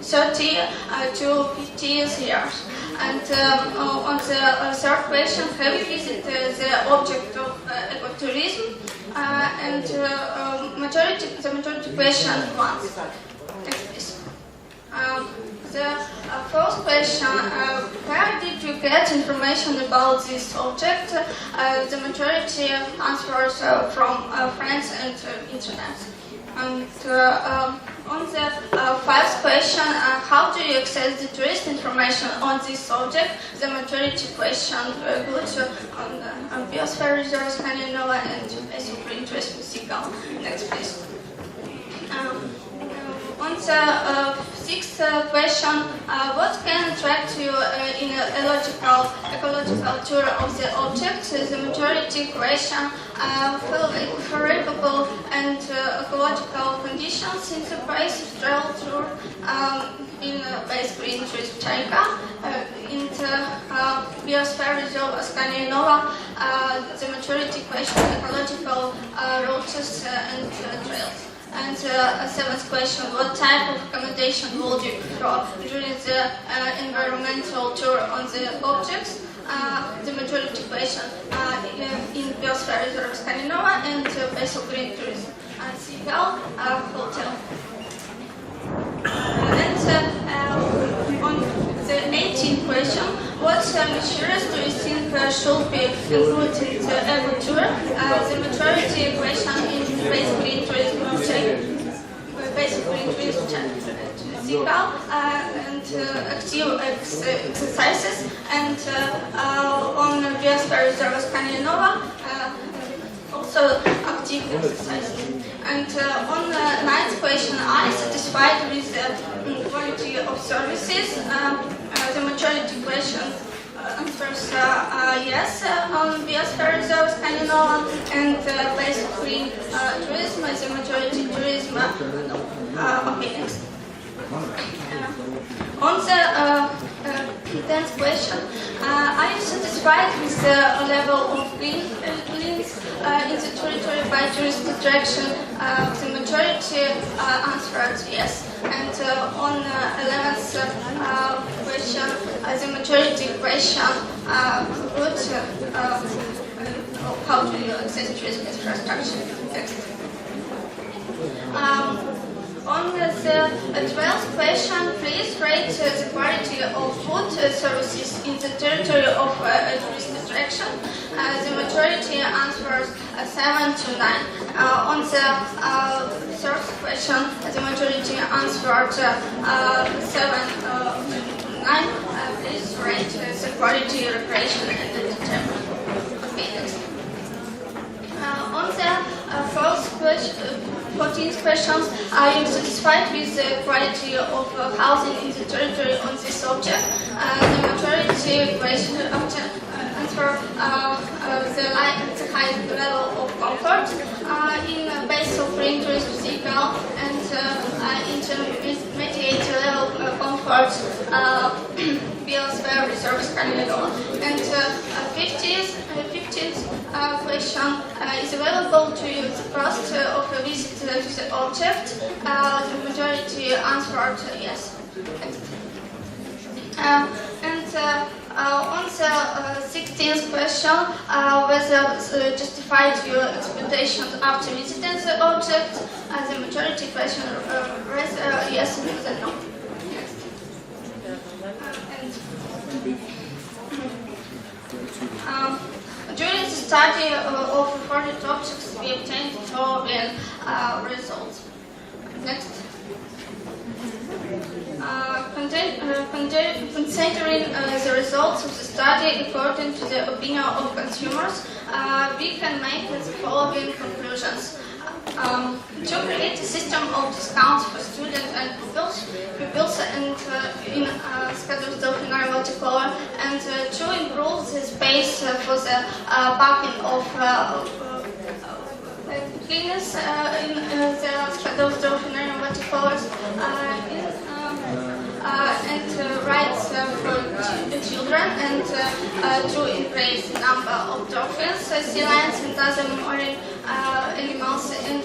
30 to 50 years. And on the third question, have you visited the object of ecotourism? And the majority question once. Next, please. The first question, where did you get information about this object? The majority answers from friends and internet. And on the fifth question, how do you access the tourist information on this subject? The majority question good on biosphere reserves, Skandinavia, and basically interest in seagull. Next, please. On the sixth question, what can attract you in an ecological tour of the object? The majority question, favorable and ecological conditions in the place of travel tour in basically in China, in the biosphere reserve of Skandinavia, the majority question, ecological routes and trails. And seventh question, what type of accommodation would you prefer during the environmental tour on the objects? The majority question in biosphere reserve of Skandinavia and base of green tourism and seagull hotel. And on the 18th question, what measures do you think should be included in the eco tour? The majority question in base of green tourism seagull and active exercises, and on biosphere reserve of Skandinavia also active exercises. And on the 9th question, are you satisfied with the quality of services? The majority question answers yes on biosphere reserve of Skandinavia and base of green tourism, the majority tourism no. Okay, next. On the 10th question, are you satisfied with the level of green links in the territory by tourist attraction? The majority answered yes. And on 11th question, the majority question good. How do you access tourism infrastructure? Next. On the 12th question, please rate the quality of food services in the territory of a tourist attraction. The majority answers 7 to 9. On the third question, the majority answered 7 to 9. Please rate the quality, recreation, and entertainment. Okay, next. On the first question, 14th questions, are you satisfied with the quality of housing in the territory on this subject? The majority question answer the high level of comfort in base of green tourism seagull and intermediate level comfort biosphere reserve Skandinavia. And 15th question is available to you the cost of a visit to the object. The majority answered yes. And on the 16th question, whether justified your expectations after visiting the object, the majority question rather yes than no. During the study of recorded objects, we obtained the following results. Next. Considering the results of the study according to the opinion of consumers, we can make the following conclusions. to create a system of discounts for students and pupils and in schedules in watercolor, and to improve the space for the parking of cleaners in the schedules in watercolors and rights for children, and to increase the number of dolphins, sea lions and other marine animals, and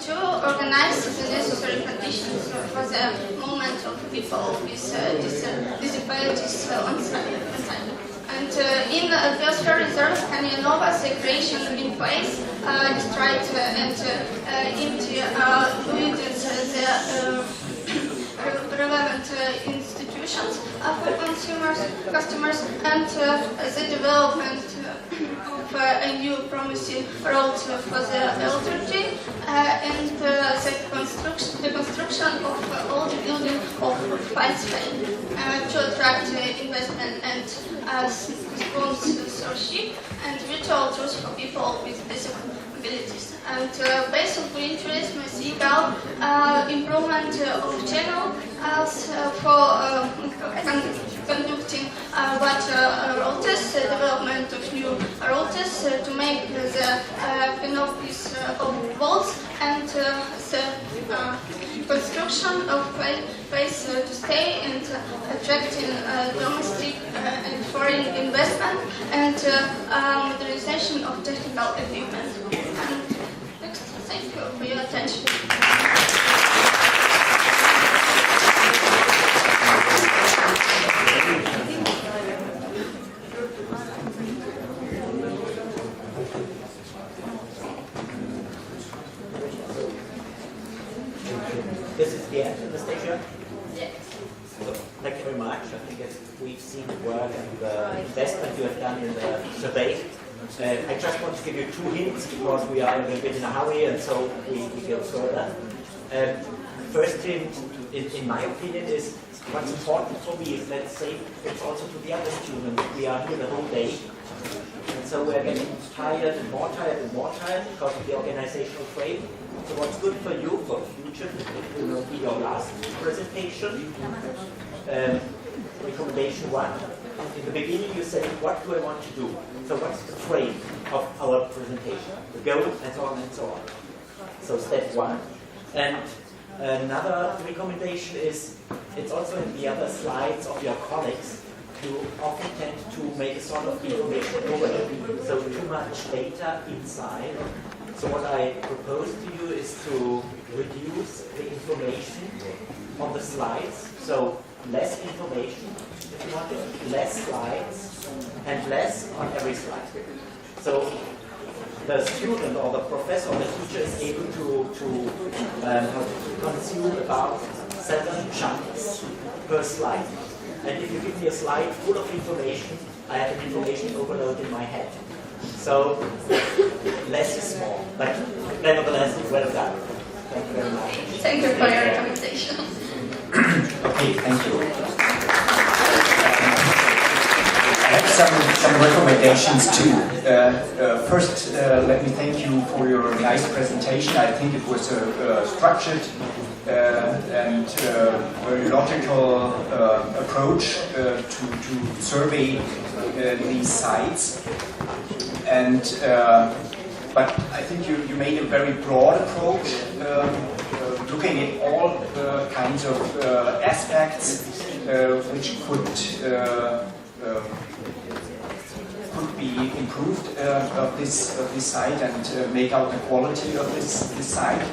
to organize the necessary conditions for the movement of people with disabilities on site. And in the Biosphere Reserve, Kamianova, the creation in place destroyed and into the relevant institutions for customers, and the development of a new promising road for the electricity, and the construction of old building of Fine Spain to attract investment and sponsorship and virtual tools for people with disabilities. And based on green tourism, I seek out improvement of channels for conducting water routes, development of new routes to make the canopies of boats, and the construction of place to stay and attracting domestic and foreign investment, and modernization of technical equipment. And next, thank you for your attention. This is the end of the station? Yes. So, thank you very much. I think we've seen the work and the investment you have done in the survey. I just want to give you 2 hints because we are a little bit in a hurry, and so we go further. First hint, in my opinion, is what's important for me is, let's say, it's also to the other students. We are here the whole day, and so we're getting tired and more tired and more tired because of the organizational frame. So what's good for you for future will be your last presentation. Recommendation 1. In the beginning you say, what do I want to do? So what's the frame of our presentation? The goal, and so on and so on. So step 1. And another recommendation is, it's also in the other slides of your colleagues, you often tend to make a sort of information overload. So too much data inside. So what I propose to you is to reduce the information on the slides. So less information, if you want it, less slides, and less on every slide. So the student or the professor or the teacher is able to consume about 7 chunks per slide. And if you give me a slide full of information, I have an information overload in my head. So less is more, but nevertheless, well done. Thank you very much. Thank you for your recommendation. Okay, thank you. I have some recommendations too. First, let me thank you for your nice presentation. I think it was a structured and very logical approach to survey these sites. And but I think you made a very broad approach, looking at all kinds of aspects which could be improved of this site and make out the quality of this site.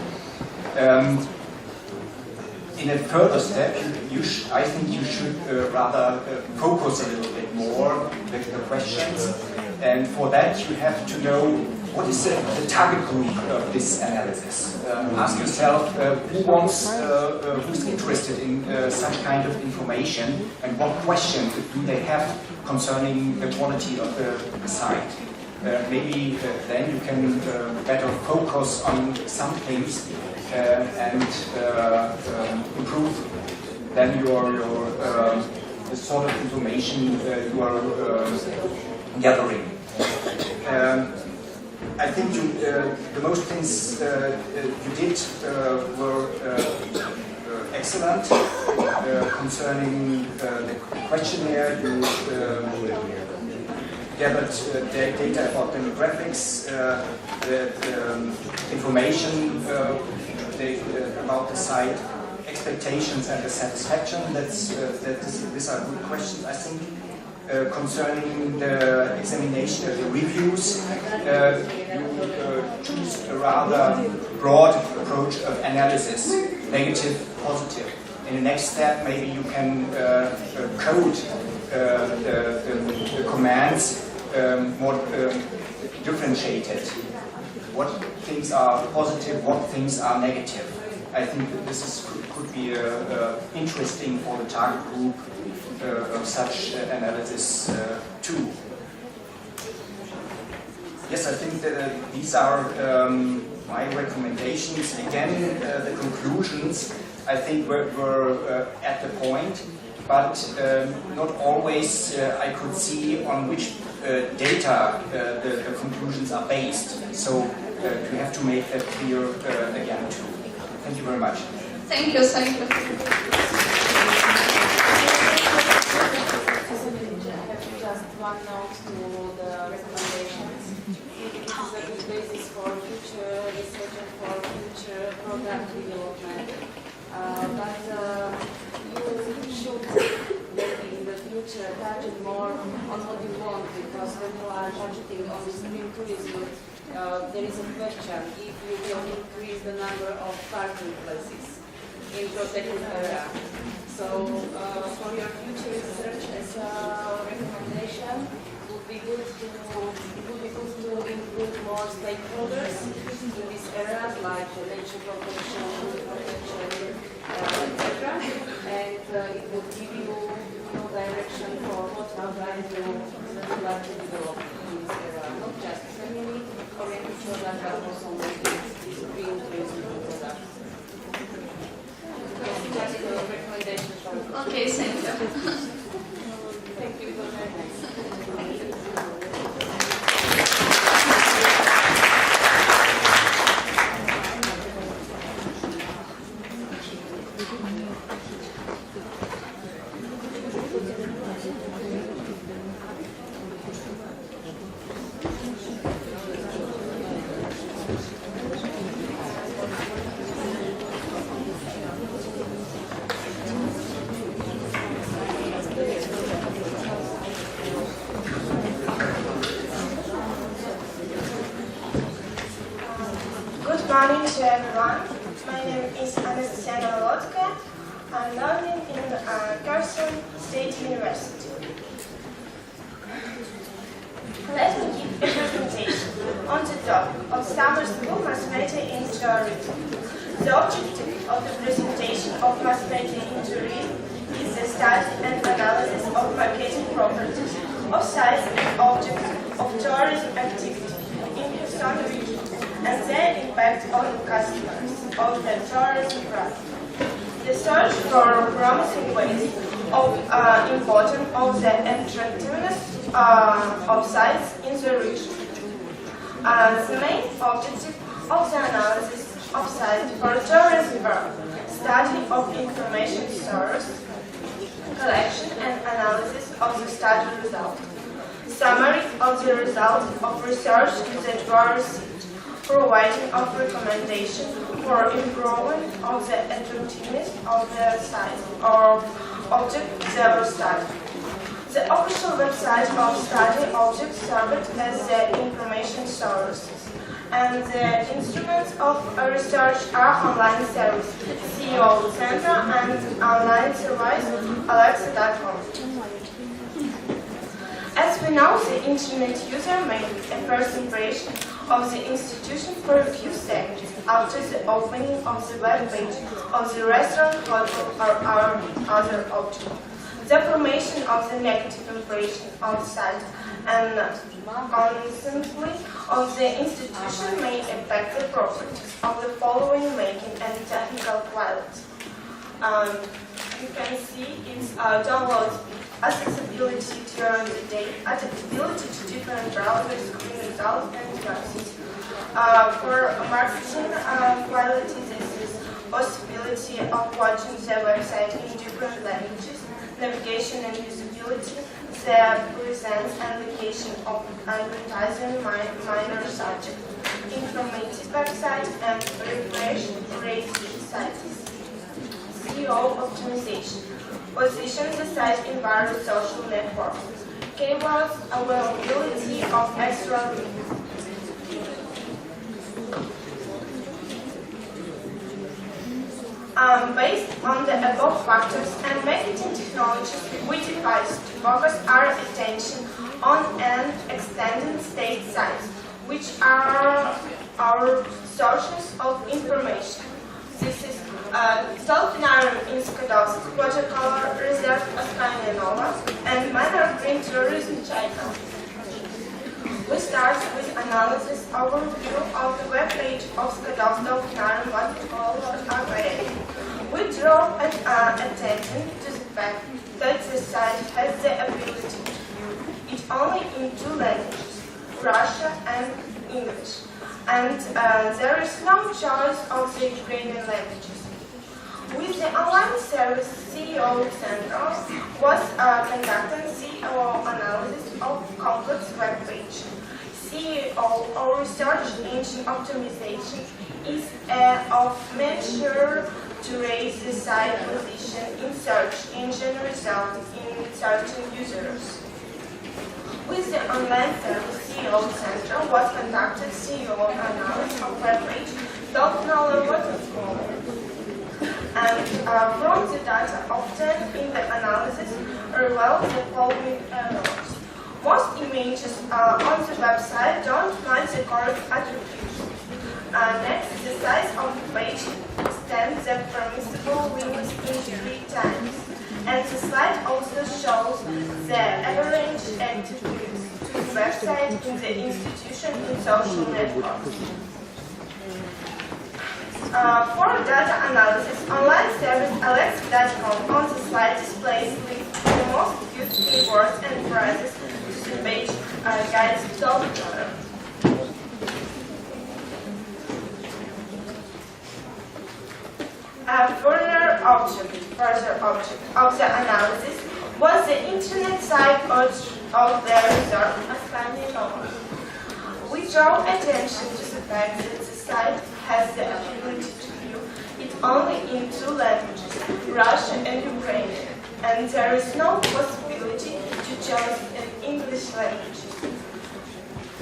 In a further step, I think you should rather focus a little bit more with the questions, and for that you have to know what is the target group of this analysis. Ask yourself who's interested in such kind of information, and what questions do they have concerning the quality of the site. Maybe then you can better focus on some things and improve then the sort of information you are gathering. I think the most things you did were excellent. Concerning the questionnaire, you gathered data about demographics, the information about the site, expectations and the satisfaction. These are good questions, I think. Concerning the examination, the reviews, you choose a rather broad approach of analysis, negative, positive. In the next step, maybe you can code the commands more differentiated. What things are positive, what things are negative. I think that this could be interesting for the target group of such analysis too. Yes, I think that these are my recommendations. Again, the conclusions I think were at the point, but not always I could see on which data the conclusions are based. So we have to make that clear again too. Thank you very much. Thank you, thank you. Just one note to the recommendations. It is a good basis for future research and for future program development. But you should maybe in the future target more on what you want, because when you are targeting on this new tourism, there is a question if you will increase the number of parking places in protected area. So for your future research as a recommendation, it would be good to include more stakeholders in these areas like nature protection, etc. And it would give you direction for what program you would like to develop in this area, not just family-oriented product, but also maybe green tourism product. Just a recommendation for you. Okay, thank you. Thank you very much. Good morning to everyone. My name is Anastasia Lotka. I'm learning in Kherson State University. Let me give a presentation on the topic of summer school mass media in tourism. The objective of the presentation of mass media in tourism is the study and analysis of marketing properties of sites and objects of tourism activity in Kherson region and their impact on customers of the tourism product. The search for promising ways of important of the attractiveness of sites in the region. The main objective of the analysis of sites for tourism work, study of information source, collection and analysis of the study result, summary of the results of research that were received, providing of recommendation for improvement of the attractiveness of the site or object they were studied. The official website of study objects served as the information sources, and the instruments of research are online service, CEO Center and online service Alexa.com. As we know, the internet user made a first impression of the institution for a few seconds after the opening of the web page of the restaurant, hotel, or other object. The formation of the negative impression of the site and constantly of the institution may affect the properties of the following making and technical qualities. you can see its download speed, accessibility during the day, adaptability to different browsers, screen results, and devices. For marketing quality, this is possibility of watching the website in different languages, navigation and usability, the presence and location of advertising minor subject, informative website, and refresh rate sites. SEO optimization. Position the site in various social networks. Keywords, availability of extra links. Based on the above factors and marketing technologies, we devised to focus our attention on and extending state sites, which are our sources of information. This is Self-Denial in Skadovsk, Watercolor Reserve Askania Nova, and Manner Green Tourism China. We start with analysis overview of the web page of Skadovsk Self-Denial Watercolor Array. We draw attention to the fact that the site has the ability to view it only in two languages, Russian and English, and there is no choice of the Ukrainian languages. With the online service, SEO Central was conducting SEO analysis of complex web page. SEO, or Research Engine Optimization, is of measure to raise the site position in search engine results in certain users. With the online service, SEO Central was conducted SEO analysis of web page, Self-Denial Watercolor. And from the data obtained in the analysis revealed the following errors. Most images on the website don't match the correct attributes. Next, the size of the page extends the permissible limits in 3 times. And the slide also shows the average active use to the website in the institution in social networks. For data analysis, online service Alexa.com on the slide displays links to the most used keywords and phrases to the page guides software. Further object of the analysis was the internet site of the reserve Askania Nova. We draw attention to the fact that the site has the ability to view it only in 2 languages, Russian and Ukrainian, and there is no possibility to choose an English language.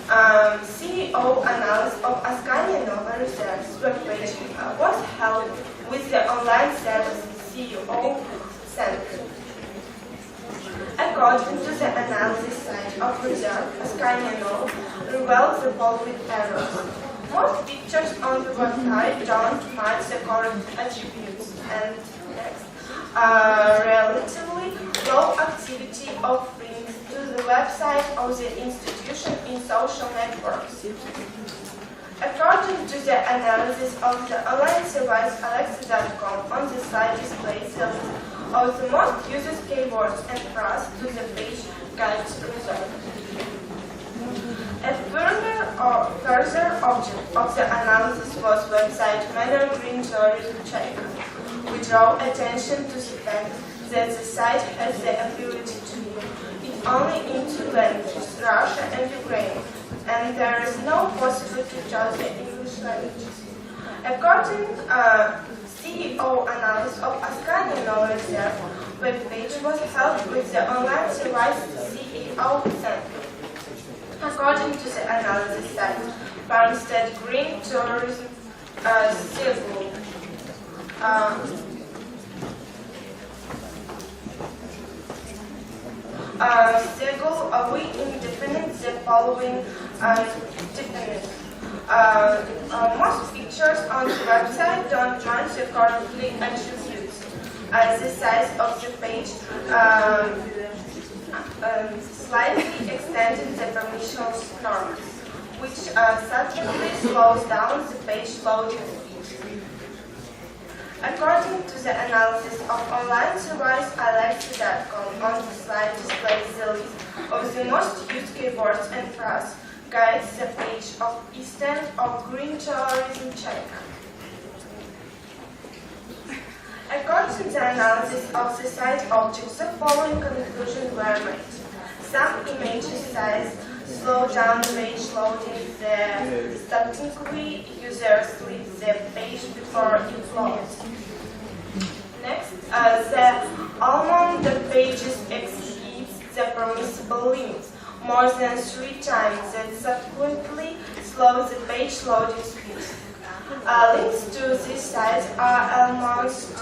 SEO analysis of Askania Nova Reserve's webpage was held with the online service SEO Center. According to the analysis site of Reserve Askania Nova revealed the following errors. Most pictures on the website don't match the correct attributes, and next, relatively low activity of links to the website of the institution in social networks. According to the analysis of the online service Alexa.com, on the slide displays the list of the most used keywords and phrases to the page guides result. A further object of the analysis was website Manner Green Tourism China. We draw attention to the fact that the site has the ability to view it only in 2 languages, Russian and Ukrainian, and there is no possibility to choose the English language. According SEO analysis of Askania Nova Reserve web page was held with the online service SEO Center. According to the analysis site, Farmstead Green Tourism Circle. We indefinite the following definite. Most pictures on the website don't match the correctly attributes. The size of the page slightly extended the permissions norms, which subsequently slows down the page loading speed. According to the analysis of online surveys, Alexa.com on the slide displays the list of the most used keywords and phrases, guides the page of Eastern of Green Tourism China. According to the analysis of the site objects, the following conclusions were made. Some images size slow down the page loading, the statically users leave the page before it loads. Next, the amount the pages exceeds the permissible limits more than 3 times, that subsequently slows the page loading speed. Links to these sites are almost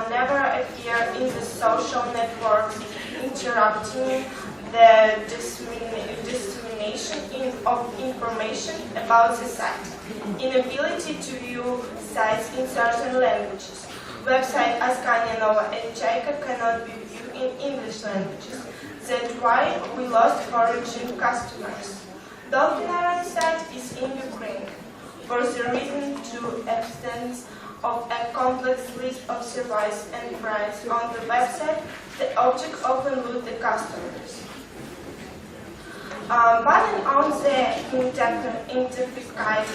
never appear in the social networks, interrupting the dissemination of information about the site. Inability to view sites in certain languages. Website Askania Nova and Chaika cannot be viewed in English languages. That's why we lost foreign customers. Dolphinarium site is in Ukraine. For the reason to absence of a complex list of services and prices on the website, the object often lose the customers. Button on the identified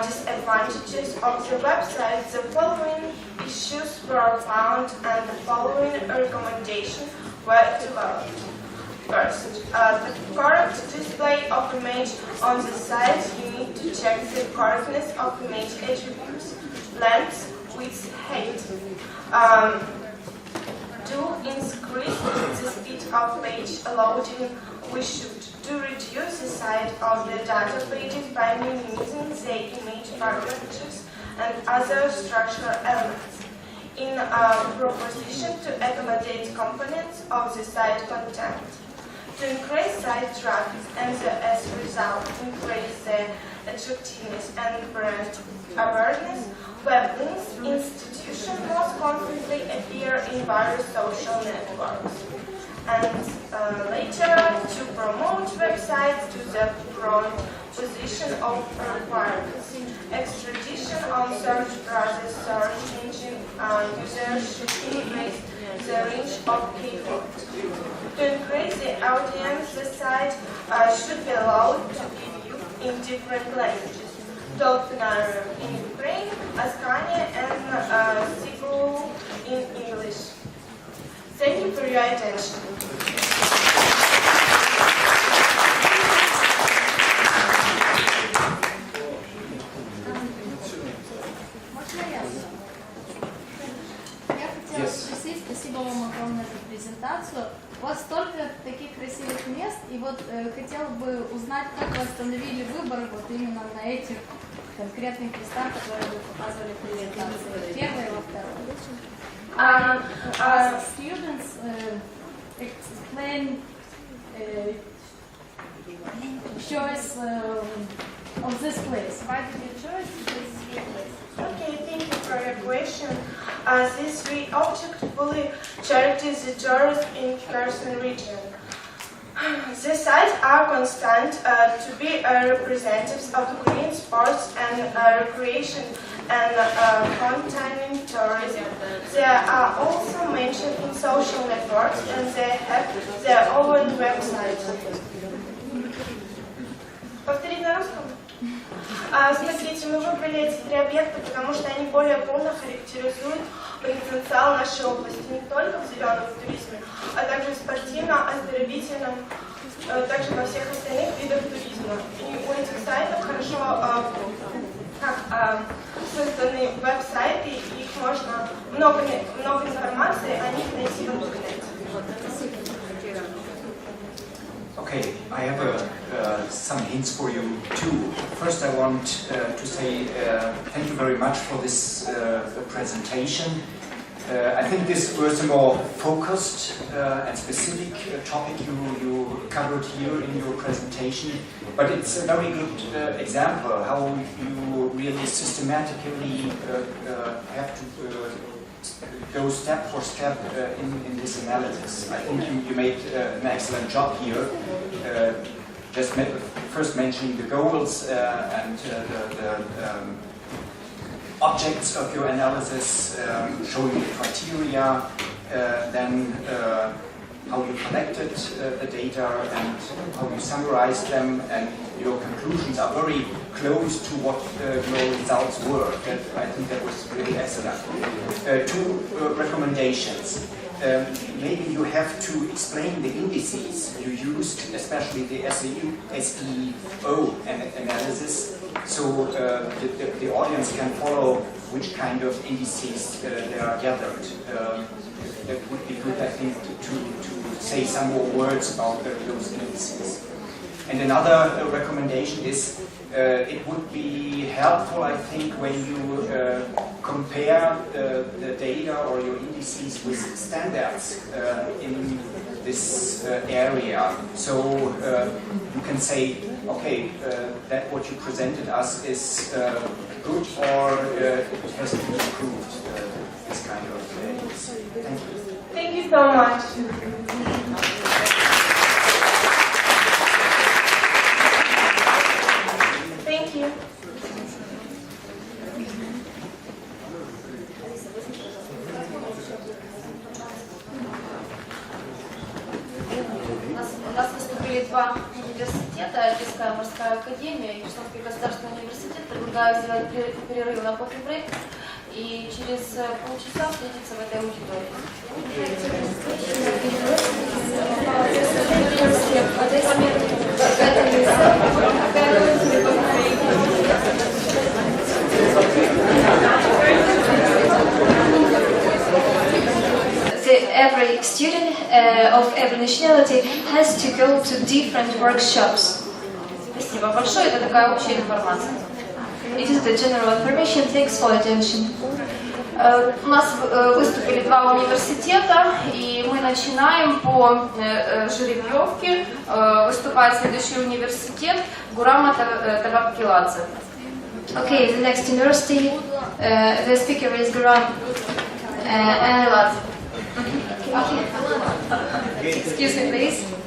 disadvantages of the website, the following issues were found and the following recommendations were developed. First, the correct display of image on the site, you need to check the correctness of image attributes, length, width, height. To increase the speed of page loading, we should reduce the size of the data pages by minimizing the image parameters and other structural elements in proposition to accommodate components of the site content. To increase site traffic and as a result increase the attractiveness and brand awareness, web links institutions most confidently appear in various social networks. And later, to promote websites to the front position of requirements. Extradition on search browser search engine users should increase the range of keywords. To increase the audience, the site should be allowed to be viewed in different languages. Dolphinarium in Ukraine, Askania and Sigu in English. Thank you for your attention. Я хотела спросить, спасибо вам огромное за презентацию. У вас столько таких красивых мест, и вот хотела бы узнать, как вы остановили выбор вот именно на этих конкретных местах, которые вы показывали в презентации. Первое и во второе. Students explain choice of this place. Why did you choose this place? Okay, thank you for your question. These 3 objects fully charities the tourists in Kherson region. The sites are constant to be representatives of green sports and recreation and containing tourism. They are also mentioned in social networks and they have their own websites. Повторить на русском? Смотрите, мы выбрали эти 3 объекта, потому что они более полно характеризуют потенциал нашей области не только в зеленом туризме, а также в спортивно-оздоровительном, также во всех остальных видах туризма. И у этих сайтов хорошо созданы веб-сайты, и их можно много информации о них найти в интернете. Okay, I have some hints for you too. First, I want to say thank you very much for this presentation. I think this was a more focused and specific topic you covered here in your presentation, but it's a very good example how you really systematically have to go step for step in this analysis. I think you made an excellent job here. First mentioning the goals and objects of your analysis, showing the criteria, then how you collected the data and how you summarized them, and your conclusions are very close to what your results were. I think that was really excellent. Two recommendations. Maybe you have to explain the indices you used, especially the SEO analysis, so the audience can follow which kind of indices they are gathered. That would be good, I think, to say some more words about those indices. And another recommendation is it would be helpful, I think, when you compare the data or your indices with standards in this area. So you can say, okay, that what you presented us is good, or it has to be improved, this kind of indices. Thank you. Thank you so much. Thank you. У нас выступили два университета, Одесская морская академия и Херсонский государственный университет. Предлагаю сделать перерыв на кофе-брейк и через полчаса встретиться в этой аудитории. Every student of every nationality has to go to different workshops. Спасибо большое, это такая общая информация. It is the general information. Thanks for attention. У нас выступили два университета, и мы начинаем по жеребьевке. Выступает следующий университет Гурама Табаккиладзе. Okay, the next university, the speaker is Guram. Табаккиладзе. Excuse me, please.